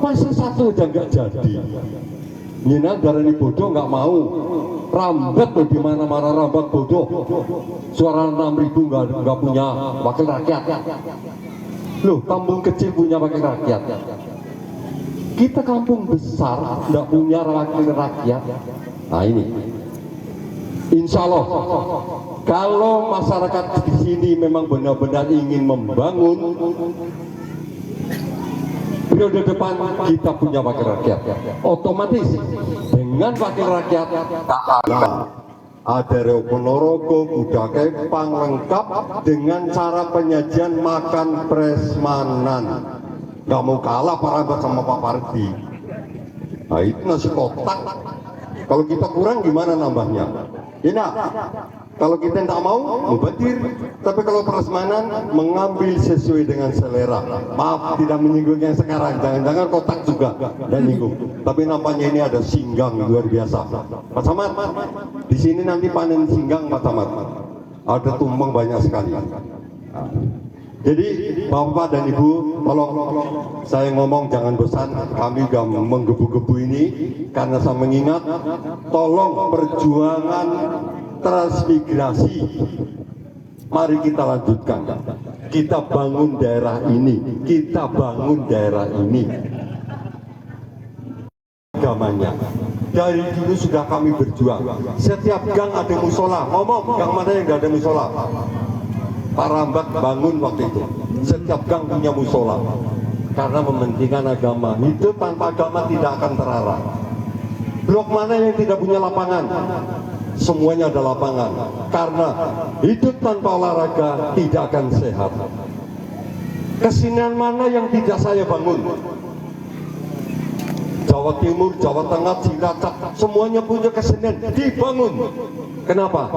Masa satu aja nggak jadi? Nyinang darani bodoh nggak mau. Rambat loh, di mana-mana rambat bodoh. Suara 6.000 nggak punya wakil rakyat. Loh, kampung kecil punya wakil rakyat. Kita kampung besar nggak punya wakil rakyat. Nah ini, insya Allah kalau masyarakat di sini memang benar-benar ingin membangun, periode depan kita punya wakil rakyat. Otomatis dengan wakil rakyat tak ada Reo Ponorogo, kuda kepang lengkap dengan cara penyajian makan prasmanan. Gak mau kalah Pak Rambat sama Pak Pardi. Nah itu nasi kotak. Kalau kita kurang gimana nambahnya? Ya nah, kalau kita tidak mau mubadir, tapi kalau prasmanan mengambil sesuai dengan selera. Maaf tidak menyinggung yang sekarang, jangan-jangan kotak juga dan nyinggung. Tapi nampaknya ini ada singgang luar biasa. Pak Samad, di sini nanti panen singgang Pak Samad. Ada tumbang banyak sekali. Jadi Bapak dan Ibu, tolong saya ngomong jangan bosan, kami juga menggebu-gebu ini karena saya mengingat, tolong perjuangan transmigrasi mari kita lanjutkan. Kita bangun daerah ini, kita bangun daerah ini. Agamanya dari dulu sudah kami berjuang. Setiap gang ada musola, ngomong gang mana yang gak ada musola. Pak Rambat bangun waktu itu, setiap gang punya musola karena mementingkan agama. Hidup tanpa agama tidak akan terarah. Blok mana yang tidak punya lapangan? Semuanya ada lapangan, karena hidup tanpa olahraga tidak akan sehat. Kesenian mana yang tidak saya bangun? Jawa Timur, Jawa Tengah, Cilacap, semuanya punya kesenian dibangun. Kenapa?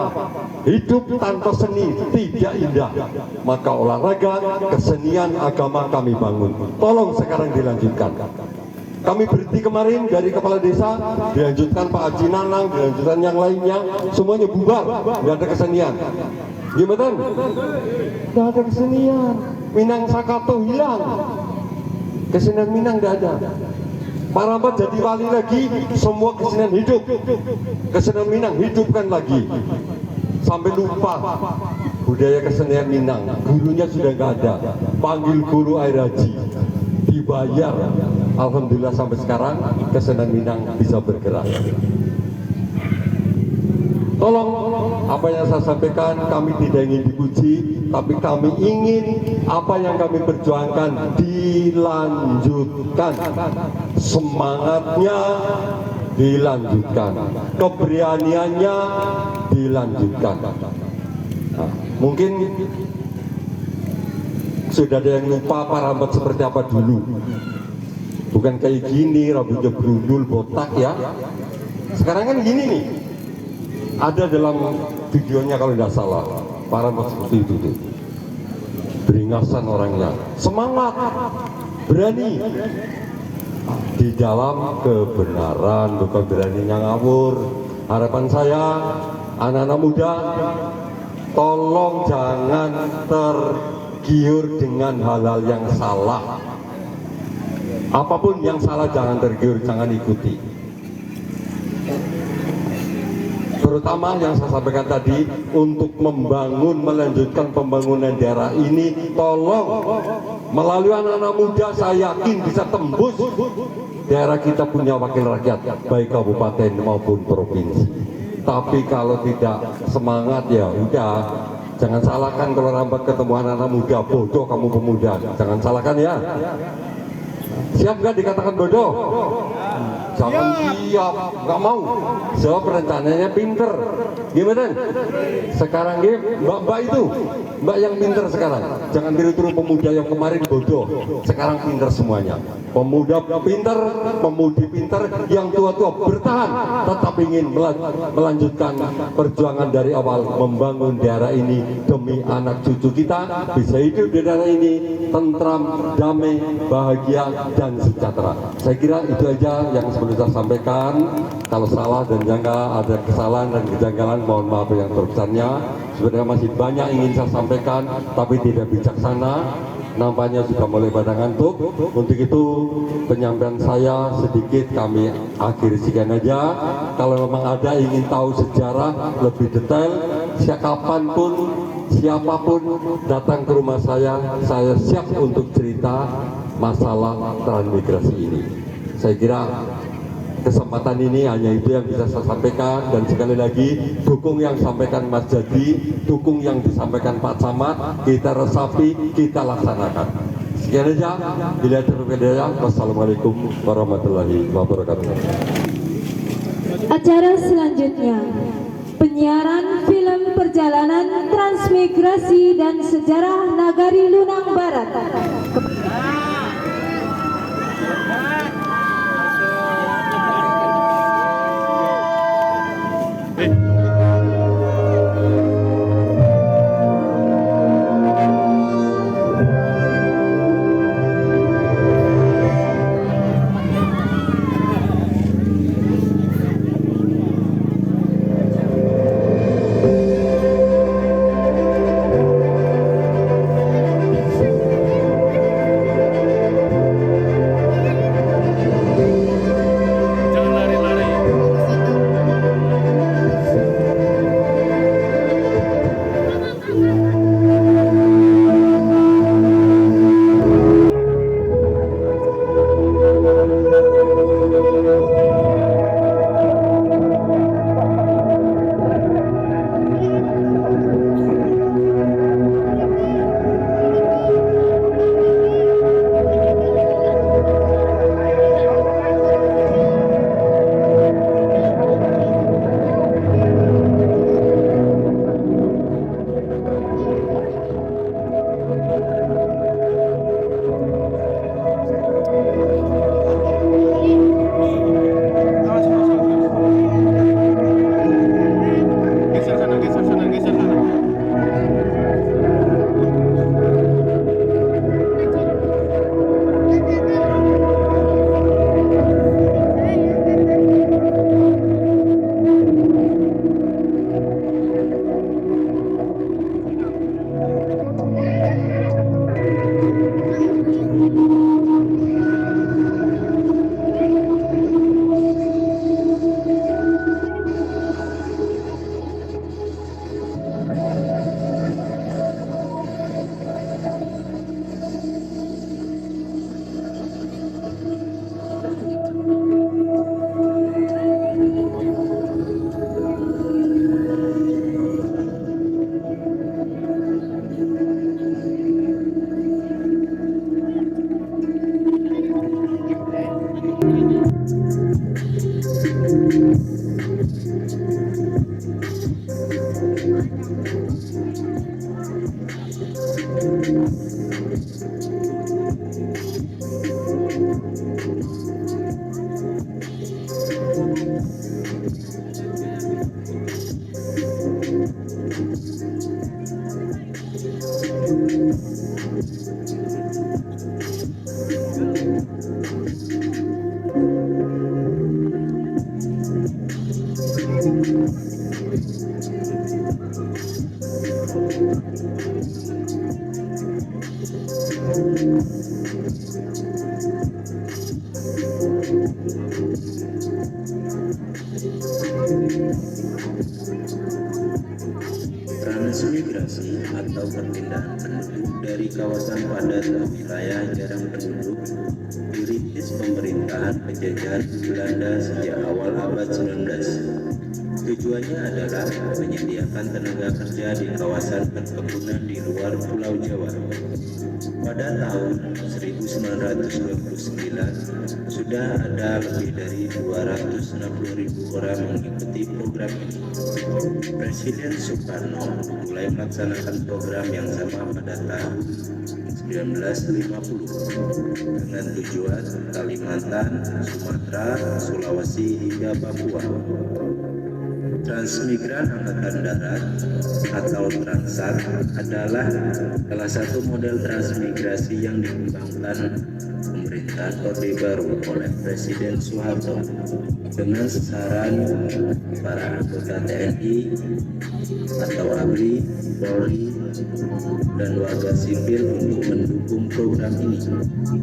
Hidup tanpa seni tidak indah. Maka olahraga, kesenian, agama kami bangun. Tolong sekarang dilanjutkan. Kami berhenti kemarin dari kepala desa, dilanjutkan Pak Haji Nanang, dilanjutkan yang lainnya, semuanya bubar, nggak ada kesenian. Gimana? Nggak ada kesenian. Minang Sakato hilang, kesenian Minang nggak ada. Pak Rambat jadi wali lagi, semua kesenian hidup. Kesenian Minang hidupkan lagi. Sampai lupa budaya kesenian Minang. Gurunya sudah nggak ada. Panggil guru air haji, dibayar. Alhamdulillah sampai sekarang kesenian Minang bisa bergerak. Tolong, apa yang saya sampaikan kami tidak ingin dipuji, tapi kami ingin apa yang kami perjuangkan dilanjutkan. Semangatnya dilanjutkan, keberaniannya dilanjutkan. Nah, mungkin sudah ada yang lupa Pak Rambat seperti apa dulu. Bukan kayak gini, rambutnya berundul, botak ya. Sekarang kan gini nih. Ada dalam videonya kalau tidak salah, Pak Rambat seperti itu tuh. Beringasan orangnya, semangat, berani. Di dalam kebenaran, bukan beraninya ngawur. Harapan saya, anak-anak muda, tolong jangan tergiur dengan hal-hal yang salah. Apapun yang salah jangan tergiur, jangan ikuti. Terutama yang saya sampaikan tadi, untuk membangun, melanjutkan pembangunan daerah ini, tolong melalui anak-anak muda saya yakin bisa tembus. Daerah kita punya wakil rakyat, baik kabupaten maupun provinsi. Tapi kalau tidak semangat ya udah, jangan salahkan kalau Rambat ketemu anak-anak muda, bodoh kamu pemuda, jangan salahkan ya. Siap nggak dikatakan bodoh? Jangan siap, nggak mau. Sebab rencananya pinter. Gimana? Sekarang mbak itu, mbak yang pinter sekarang. Jangan tiru-tiru pemuda yang kemarin bodoh. Sekarang pinter semuanya. pemuda pintar, pemudi pintar, yang tua-tua bertahan, tetap ingin melanjutkan perjuangan dari awal, membangun daerah ini demi anak cucu kita bisa hidup di daerah ini tentram, damai, bahagia, dan sejahtera. Saya kira itu aja yang sebelum saya sampaikan. Kalau salah dan jangka ada kesalahan dan kejanggalan, mohon maaf yang terbesarnya. Sebenarnya masih banyak ingin saya sampaikan, tapi tidak bijaksana. Nampaknya sudah mulai pada ngantuk. Untuk itu penyampaian saya sedikit kami akhiri sekian aja. Kalau memang ada ingin tahu sejarah lebih detail, kapanpun siapapun datang ke rumah saya siap untuk cerita masalah transmigrasi ini. Saya kira kesempatan ini hanya itu yang bisa saya sampaikan, dan sekali lagi dukung yang sampaikan Mas Jadi, dukung yang disampaikan Pak Camat, kita resapi, kita laksanakan. Sekian aja, bila terpedaya. Wassalamualaikum warahmatullahi wabarakatuh. Acara selanjutnya, penyiaran film perjalanan transmigrasi dan sejarah Nagari Lunang Barat. Transmigrasi atau perpindahan penduduk dari kawasan padat ke wilayah jarang penduduk dirintis pemerintahan penjajah Belanda sejak awal abad 19. Tujuannya adalah menyediakan tenaga kerja di kawasan perkebunan di luar Pulau Jawa. Pada tahun 1929 sudah ada lebih dari 260.000 orang mengikuti program ini. Presiden Soekarno mulai melaksanakan program yang sama pada tahun 1950 dengan tujuan Kalimantan, Sumatera, Sulawesi hingga Papua. Transmigran Angkatan Darat atau Transat adalah salah satu model transmigrasi yang dikembangkan pemerintahan Orde Baru oleh Presiden Soeharto dengan sasaran para anggota TNI atau ABRI, Polri, dan warga sipil untuk mendukung program ini.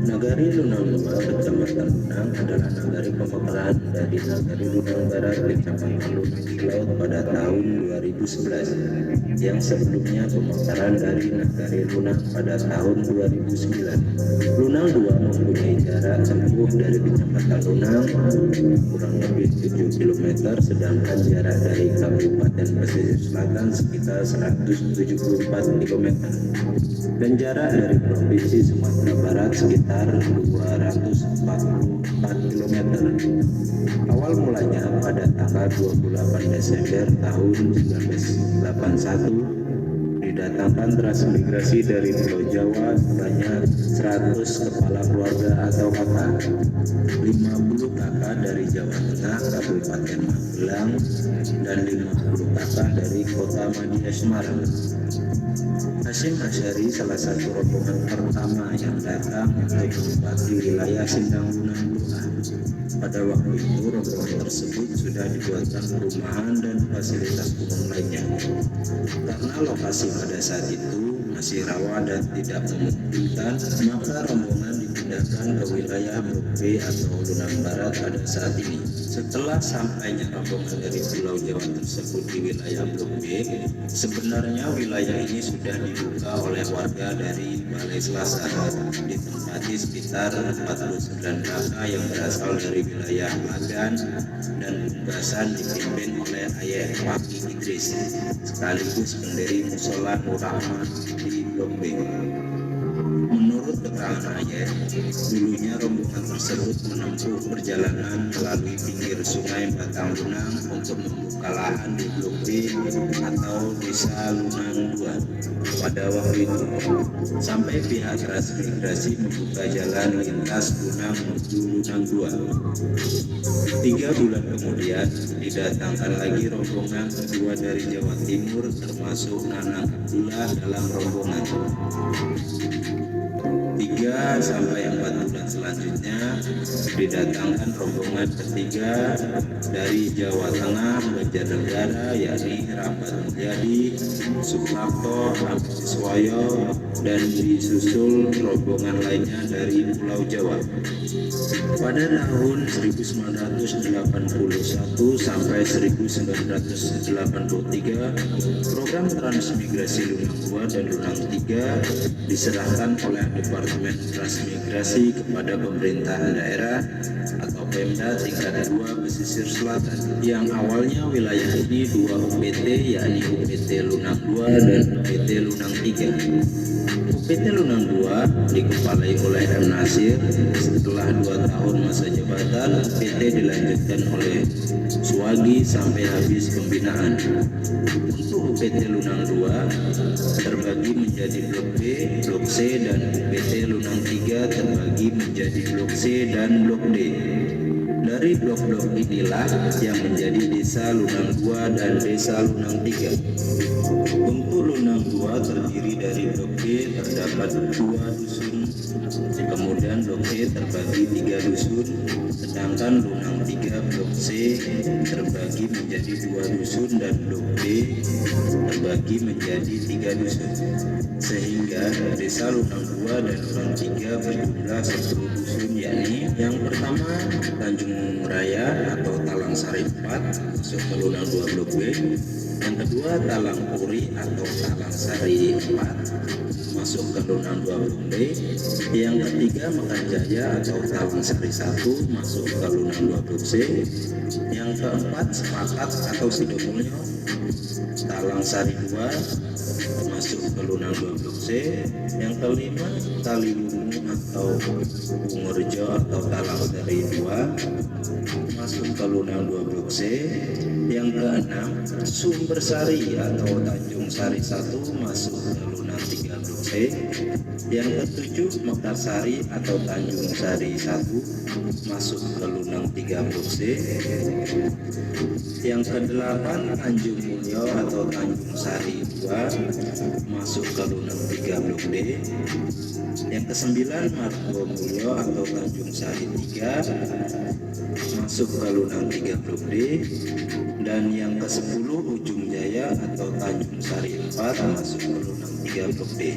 Nagari Lunang 2 Kecamatan Lunang adalah nagari pemekaran dari Nagari Lunang Barat Kecamatan Lunang Laut pada tahun 2011 yang sebelumnya pemekaran dari Nagari Lunang pada tahun 2009. Lunang 2 mempunyai jarak tempuh dari Kecamatan Lunang kurang lebih 7 km, sedangkan jarak dari Kabupaten Pesisir Selatan sekitar 174 km dan jarak dari Provinsi Sumatera Barat sekitar 244 km. Awal mulanya pada tanggal 28 Desember tahun 1981 didatangkan transmigrasi dari Pulau Jawa sebanyak 100 kepala keluarga atau kakak, 50 kakak dari Jawa Tengah, Kabupaten Magelang, dan 50 kakak dari Kota Madia Semarang. Hasyim Asyari salah satu rombongan pertama yang datang untuk menempati wilayah Sindang Lunang 2. Pada waktu itu rombongan tersebut sudah dibuatkan perumahan dan fasilitas umum lainnya. Karena lokasi pada saat itu masih rawa dan tidak memungkinkan, maka rombongan dipindahkan ke wilayah Blok B atau Lunang Barat pada saat ini. Setelah sampainya rombongan dari Pulau Jawa tersebut di wilayah Blok B, sebenarnya wilayah ini sudah dibuka oleh warga dari Balai Selasa, ditempati sekitar 49 kakak yang berasal dari wilayah Magan dan Punggasan dipimpin oleh Ayah Paki Idris, sekaligus pendiri Musola Nur Rahmat di Blok B. Menurut keterangan Ayah, dulunya rombongan tersebut menempuh perjalanan melalui pinggir sungai Batang Lunang untuk membuka lahan di Blok B atau Desa Lunang 2 pada waktu itu, sampai pihak transmigrasi membuka jalan lintas Lunang menuju Lunang 2. 3 bulan kemudian didatangkan lagi rombongan kedua dari Jawa Timur, termasuk Nanang Abdullah dalam rombongan. 3 sampai 4 bulan selanjutnya didatangkan rombongan ketiga dari Jawa Tengah, Banjarnegara, yakni Rahmat Mulyadi, Suprapto, Siswayo, dan disusul rombongan lainnya dari Pulau Jawa. Pada tahun 1981 sampai 1983, program transmigrasi Lunang 2 dan Lunang 3 diserahkan oleh Departemen Transmigrasi kepada pemerintahan daerah atau Pemda tingkat 2 Pesisir Selatan, yang awalnya wilayah ini 2 UPT, yakni UPT Lunang 2 dan UPT Lunang 3. UPT Lunang 2 dikepalai oleh M. Nasir. Setelah 2 tahun masa jabatan, UPT dilanjutkan oleh Suwagi sampai habis pembinaan. Untuk UPT Lunang 2 terbagi menjadi Blok B, Blok C, dan UPT Lunang 3 terbagi menjadi Blok C dan Blok D. Dari blok-blok inilah yang menjadi Desa Lunang 2 dan Desa Lunang 3. Untuk Lunang 2 terdiri dari Blok B terdapat 2 dusun, kemudian Blok C terbagi 3 dusun, sedangkan Lunang 3 Blok C terbagi menjadi 2 dusun dan Blok D terbagi menjadi 3 dusun, sehingga Desa Lunang 2 dan Lunang 3 berjumlah 10 dusun, yakni yang pertama Tanjung Raya atau Talang Sari 4 masuk ke Lunang 2 Blok B, yang kedua Talang Puri atau Talang Sari 4 masuk ke Lunang 2 Blok B, yang ketiga Mekan Jaya atau Talang Sari 1 masuk ke Lunang 2 Blok C, yang keempat Sepakat atau Sidomulyo Talang Sari 2 masuk ke Lunang 2 Blok C, yang kelima Kaliwungu atau Bungurjo atau Talang Sari 2 masuk ke Lunang 2 Blok C, Yang keenam, Sumber Sari atau Tanjung Sari 1 masuk ke Lunang 3 Blok C. Yang ketujuh, Mekarsari atau Tanjung Sari 1 masuk ke Lunang 3 Blok C. Yang kedelapan, Tanjung Mulyo atau Tanjung Sari 2 masuk ke Lunang 3 Blok D. Yang kesembilan, Margo Mulyo atau Tanjung Sari 3 masuk ke Lunang 3 Blok D. Dan yang ke-10, Ujung Jaya atau Tanjung Sari 4 masuk ke Lunang 3 Blok D.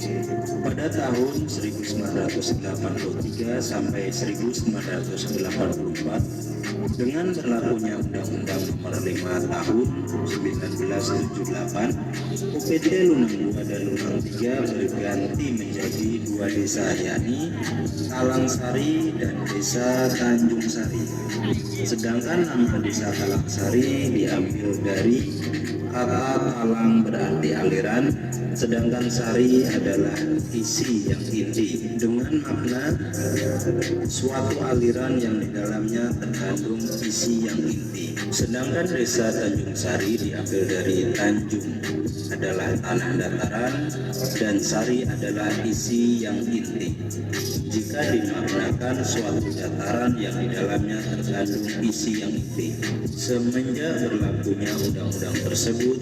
Pada tahun 1983 sampai 1984, dengan berlakunya Undang-Undang Nomor 5 Tahun 1978, UPT Lunang 2 dan Lunang 3 berganti menjadi dua desa, yakni Talangsari dan Desa Tanjung Sari. Sedangkan nama Desa Talangsari diambil dari kata talang berarti aliran, sedangkan sari adalah isi yang inti, dengan makna suatu aliran yang di dalamnya terkandung isi yang inti. Sedangkan Desa Tanjung Sari diambil dari Tanjung adalah tanah dataran dan Sari adalah isi yang inti. Jika dimaknakan suatu dataran yang di dalamnya terkandung isi yang inti. Semenjak berlakunya undang-undang tersebut,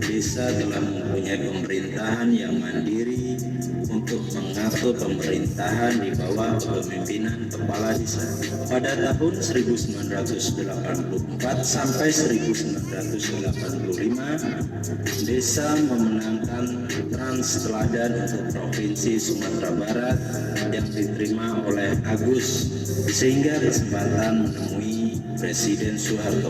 desa telah mempunyai pemerintahan yang mandiri untuk mengatur pemerintahan di bawah kepemimpinan kepala desa. Pada tahun 1984 sampai 1985, desa memenangkan Trans Teladan untuk Provinsi Sumatera Barat yang diterima oleh Agus, sehingga kesempatan menemui Presiden Soeharto.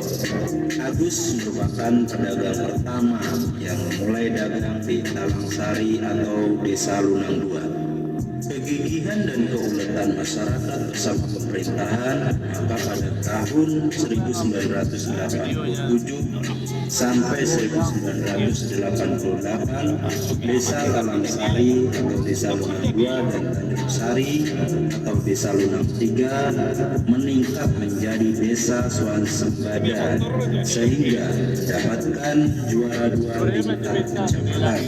Agus merupakan pedagang pertama yang memulai dagang di Talangsari atau Desa Lunang 2. Kegigihan dan keuletan masyarakat bersama pemerintahan, maka pada tahun 1987 sampai 1988, Desa Talangsari atau Desa Lunang 2 dan Tanjung Sari atau Desa Lunang 3 meningkat menjadi desa swasembada, sehingga mendapatkan juara 2 tingkat kecamatan.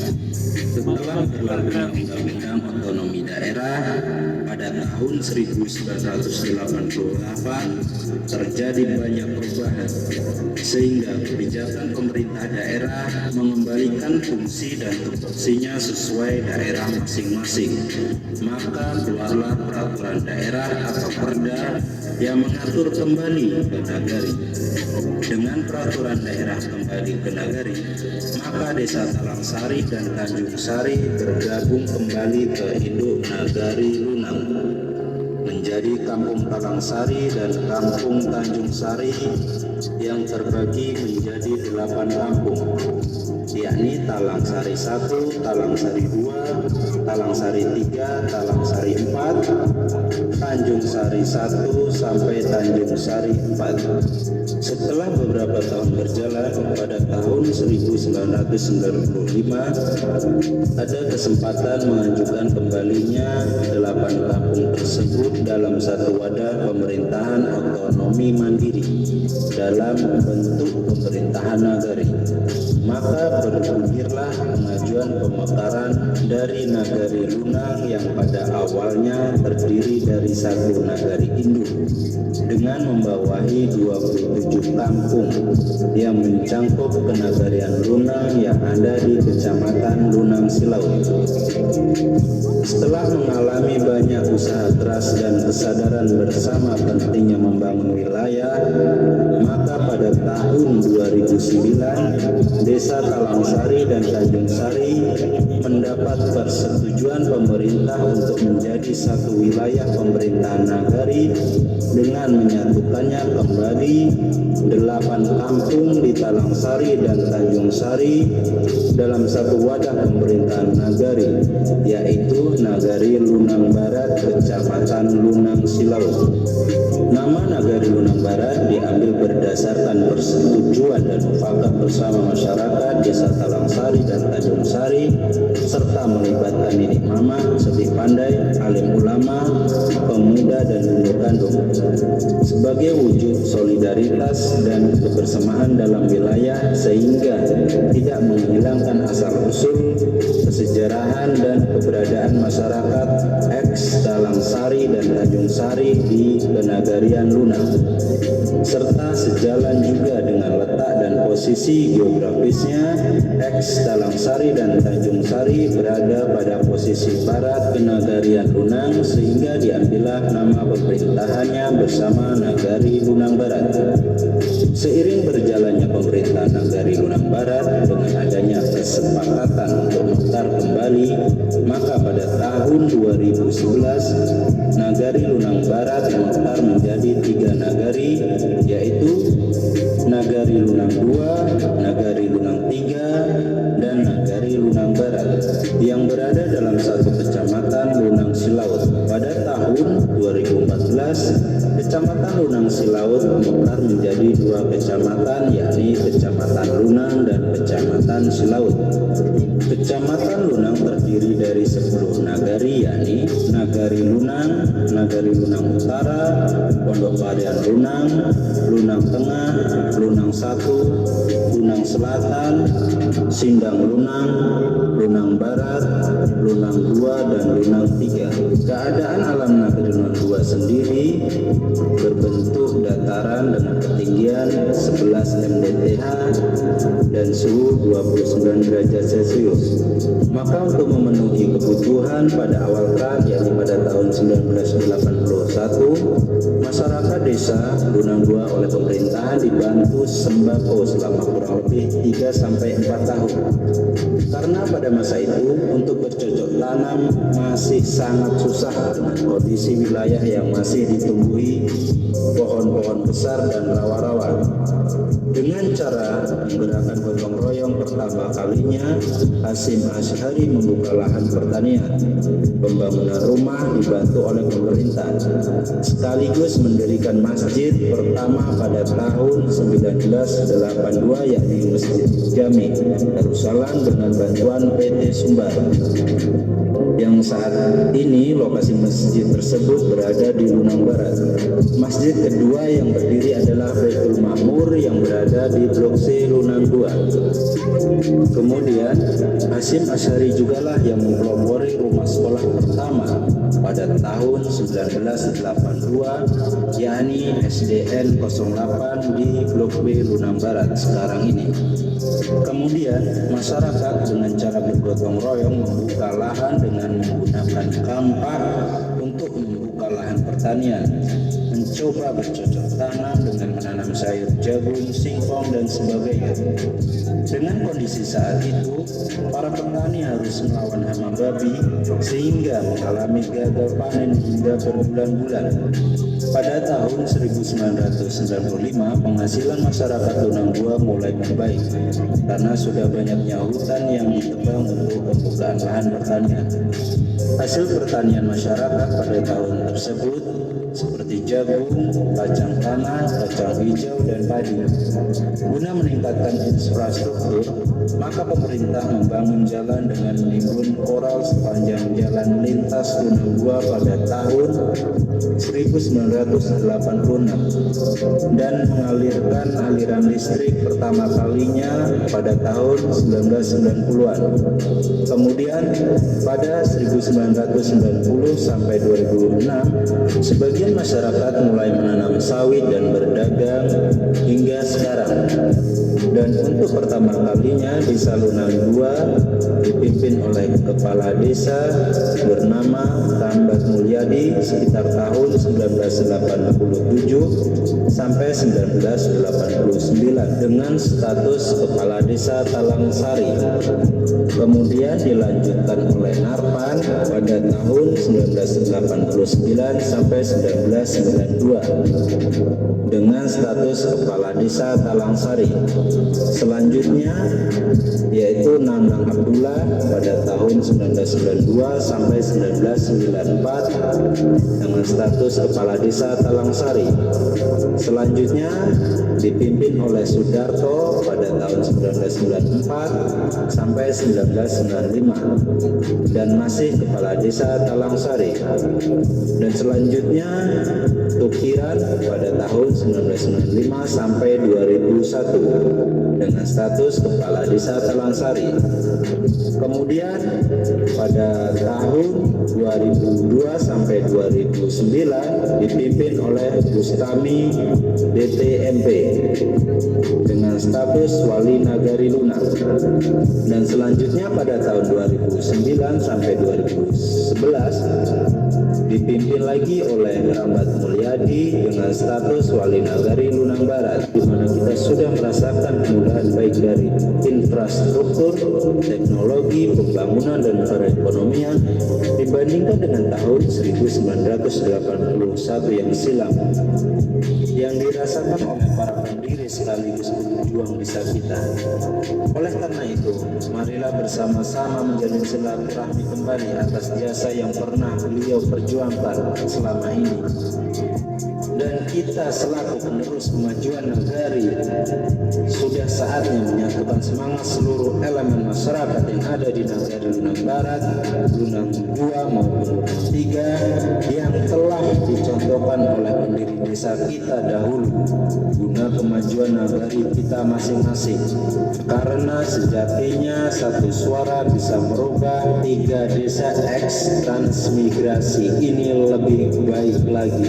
Setelah berlakunya Undang-Undang Otonomi Daerah pada tahun 1988, terjadi banyak perubahan, sehingga kebijakan pemerintah daerah mengembalikan fungsi dan tupoksinya sesuai daerah masing-masing. Maka keluarlah peraturan daerah atau Perda yang mengatur kembali ke nagari. Dengan peraturan daerah kembali ke nagari, maka Desa Talangsari dan Tanjung Sari bergabung kembali ke induk Nagari Lunang menjadi Kampung Talangsari dan Kampung Tanjung Sari yang terbagi menjadi 8 kampung, yakni Talangsari 1, Talangsari 2, Talangsari 3, Talangsari 4, Tanjung Sari 1 sampai Tanjung Sari 4. Setelah beberapa tahun berjalan, pada tahun 1995 ada kesempatan mengajukan kembalinya 8 kampung tersebut dalam satu wadah pemerintahan otonomi mandiri dalam bentuk pemerintahan nagari. Maka bergulirlah pengajuan pemekaran dari Nagari Lunang yang pada awalnya terdiri dari satu nagari induk dengan membawahi 27 kampung yang mencangkup kenagarian Lunang yang ada di Kecamatan Lunang Silau. Setelah mengalami banyak usaha keras dan kesadaran bersama pentingnya membangun wilayah, maka pada tahun 2009 Desa Talangsari dan Tanjung Sari mendapat persetujuan pemerintah untuk menjadi satu wilayah pemerintahan nagari dengan menyatukannya kembali 8 kampung di Talangsari dan Tanjung Sari dalam satu wadah pemerintahan nagari, yaitu Nagari Lunang Barat, Kecamatan Lunang Silau. Nama Nagari Lunang Barat diambil berdasarkan persetujuan dan mufakat bersama masyarakat Desa Talangsari dan Tanjung Sari serta melibatkan Nenek Mama, Sebi Pandai, alim ulama, pemuda dan bundo gandum sebagai wujud solidaritas dan kebersamaan dalam wilayah sehingga tidak menghilangkan asal-usul kesejarahan dan keberadaan masyarakat eks Talangsari dan Tanjung Sari di Kenagarian Lunang, serta sejalan juga dengan letak dan posisi geografisnya eks Talangsari dan Tanjung Sari berada pada posisi barat Kenagarian Lunang sehingga diambillah nama pemerintahannya bersama Nagari Lunang Barat. Seiring berjalannya pemerintah Nagari Lunang Barat dengan adanya kesepakatan untuk mekar kembali, maka pada tahun 2011 Nagari Lunang Barat mekar menjadi 3 nagari, yaitu Nagari Lunang 2, Nagari Lunang 3, dan Nagari Lunang Barat yang berada dalam satu kecamatan Lunang Silaut. Pada tahun 2014 Kecamatan Lunang Silaut mekar menjadi 2 kecamatan, yakni Kecamatan Lunang dan Kecamatan Silaut. Kecamatan Lunang terdiri dari 10 nagari, yakni Nagari Lunang, Nagari Lunang Utara, Pondok Parian Lunang, Lunang Tengah, Lunang 1, Lunang Selatan, Sindang Lunang, Lunang Barat, Lunang 2, dan Lunang 3. Keadaan alam Nagari Lunang 2 sendiri berbentuk dataran dengan ketinggian 11 mdth dan suhu 29 derajat Celcius. Maka untuk memenuhi kebutuhan pada awal tahun, yakni pada tahun 1981, masyarakat desa Lunang 2 oleh pemerintahan dibantu sembako selama kurang lebih 3-4 tahun. Karena pada masa itu untuk bercocok tanam masih sangat susah dengan kondisi wilayah yang masih ditumbuhi pohon-pohon besar dan rawa-rawa. Dengan cara menggunakan gotong royong pertama kalinya, Hasyim Asy'ari membuka lahan pertanian, pembangunan rumah dibantu oleh pemerintah, sekaligus mendirikan masjid pertama pada tahun 1982, yakni Masjid Jami Darussalam dengan bantuan PT Sumbar. Yang saat ini lokasi masjid tersebut berada di Lunang Barat. Masjid kedua yang berdiri adalah Baitul Makmur yang berada di Blok C Lunang 2. Kemudian Hasyim Asy'ari jugalah yang mempelopori rumah sekolah pertama pada tahun 1982, yakni SDN 08 di Blok B Lunang Barat sekarang ini. Kemudian masyarakat dengan cara bergotong royong membuka lahan dengan menggunakan kampak untuk membuka lahan pertanian, mencoba bercocok tanam dengan menanam sayur jagung, singkong, dan sebagainya. Dengan kondisi saat itu, para petani harus melawan hama babi sehingga mengalami gagal panen hingga berbulan-bulan. Pada tahun 1995, penghasilan masyarakat Lunang 2 mulai membaik karena sudah banyaknya hutan yang ditebang untuk pembukaan lahan pertanian. Hasil pertanian masyarakat pada tahun tersebut seperti jagung, kacang tanah, kacang hijau, dan padi. Guna meningkatkan infrastruktur, maka pemerintah membangun jalan dengan menimbun koral sepanjang jalan lintas Lunang 2 pada tahun 1986 dan mengalirkan aliran listrik pertama kalinya pada tahun 1990-an. Kemudian pada 1990 sampai 2006, sebagian masyarakat mulai menanam sawit dan berdagang hingga sekarang. Dan untuk pertama kalinya Desa Lunang 2 dipimpin oleh kepala desa bernama Tambat Mulyadi sekitar tahun 1987 sampai 1989 dengan status kepala desa Talangsari. Kemudian dilanjutkan oleh Narpan pada tahun 1989 sampai 1992 dengan status Kepala Desa Talangsari. Selanjutnya yaitu Nanang Abdullah pada tahun 1992 sampai 1994 dengan status Kepala Desa Talangsari. Selanjutnya dipimpin oleh Sudarto pada tahun 1994 sampai 1995 dan masih Kepala Desa Talangsari. Dan selanjutnya Tukiran pada tahun 1995 sampai 2001 dengan status Kepala Desa Talangsari. Kemudian pada tahun 2002 sampai 2009 dipimpin oleh Bustami DTMP dengan status Wali Nagari Lunak. Dan selanjutnya pada tahun 2009 sampai 2011 dipimpin lagi oleh Rahmat Mulyadi dengan status Wali Nagari Lunang Barat, di mana kita sudah merasakan kemudahan baik dari infrastruktur, teknologi, pembangunan dan perekonomian dibandingkan dengan tahun 1981 yang silam, yang dirasakan oleh para pendiri sekaligus pejuang desa kita. Oleh karena itu, marilah bersama-sama menjalin silaturahmi kembali atas jasa yang pernah beliau perjuangkan selama ini. Dan kita selaku penerus kemajuan negari sudah saatnya menyatukan semangat seluruh elemen masyarakat yang ada di Nagari Lunang Barat, Lunang 2 maupun Lunang 3 yang telah dicontohkan oleh pendiri desa kita dahulu guna kemajuan nagari kita masing-masing. Karena sejatinya satu suara bisa merubah 3 desa X transmigrasi ini lebih baik lagi.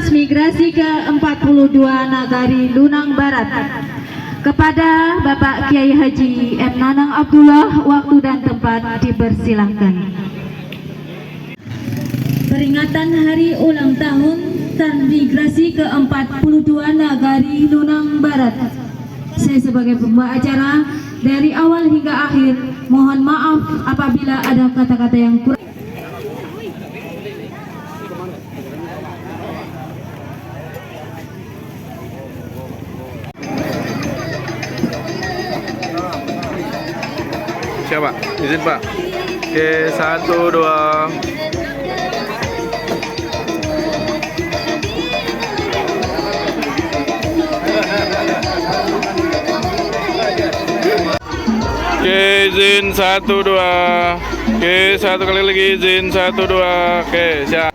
Transmigrasi ke-42 Nagari Lunang Barat. Kepada Bapak Kiai Haji M. Nanang Abdullah, waktu dan tempat dipersilahkan. Peringatan Hari Ulang Tahun Transmigrasi ke-42 Nagari Lunang Barat. Saya sebagai pembawa acara, dari awal hingga akhir, mohon maaf apabila ada kata-kata yang kurang. Siapa? Izin Pak. Oke, 1, 2. Oke, izin 1, 2. Oke, satu kali lagi izin 1, 2. Oke, siap.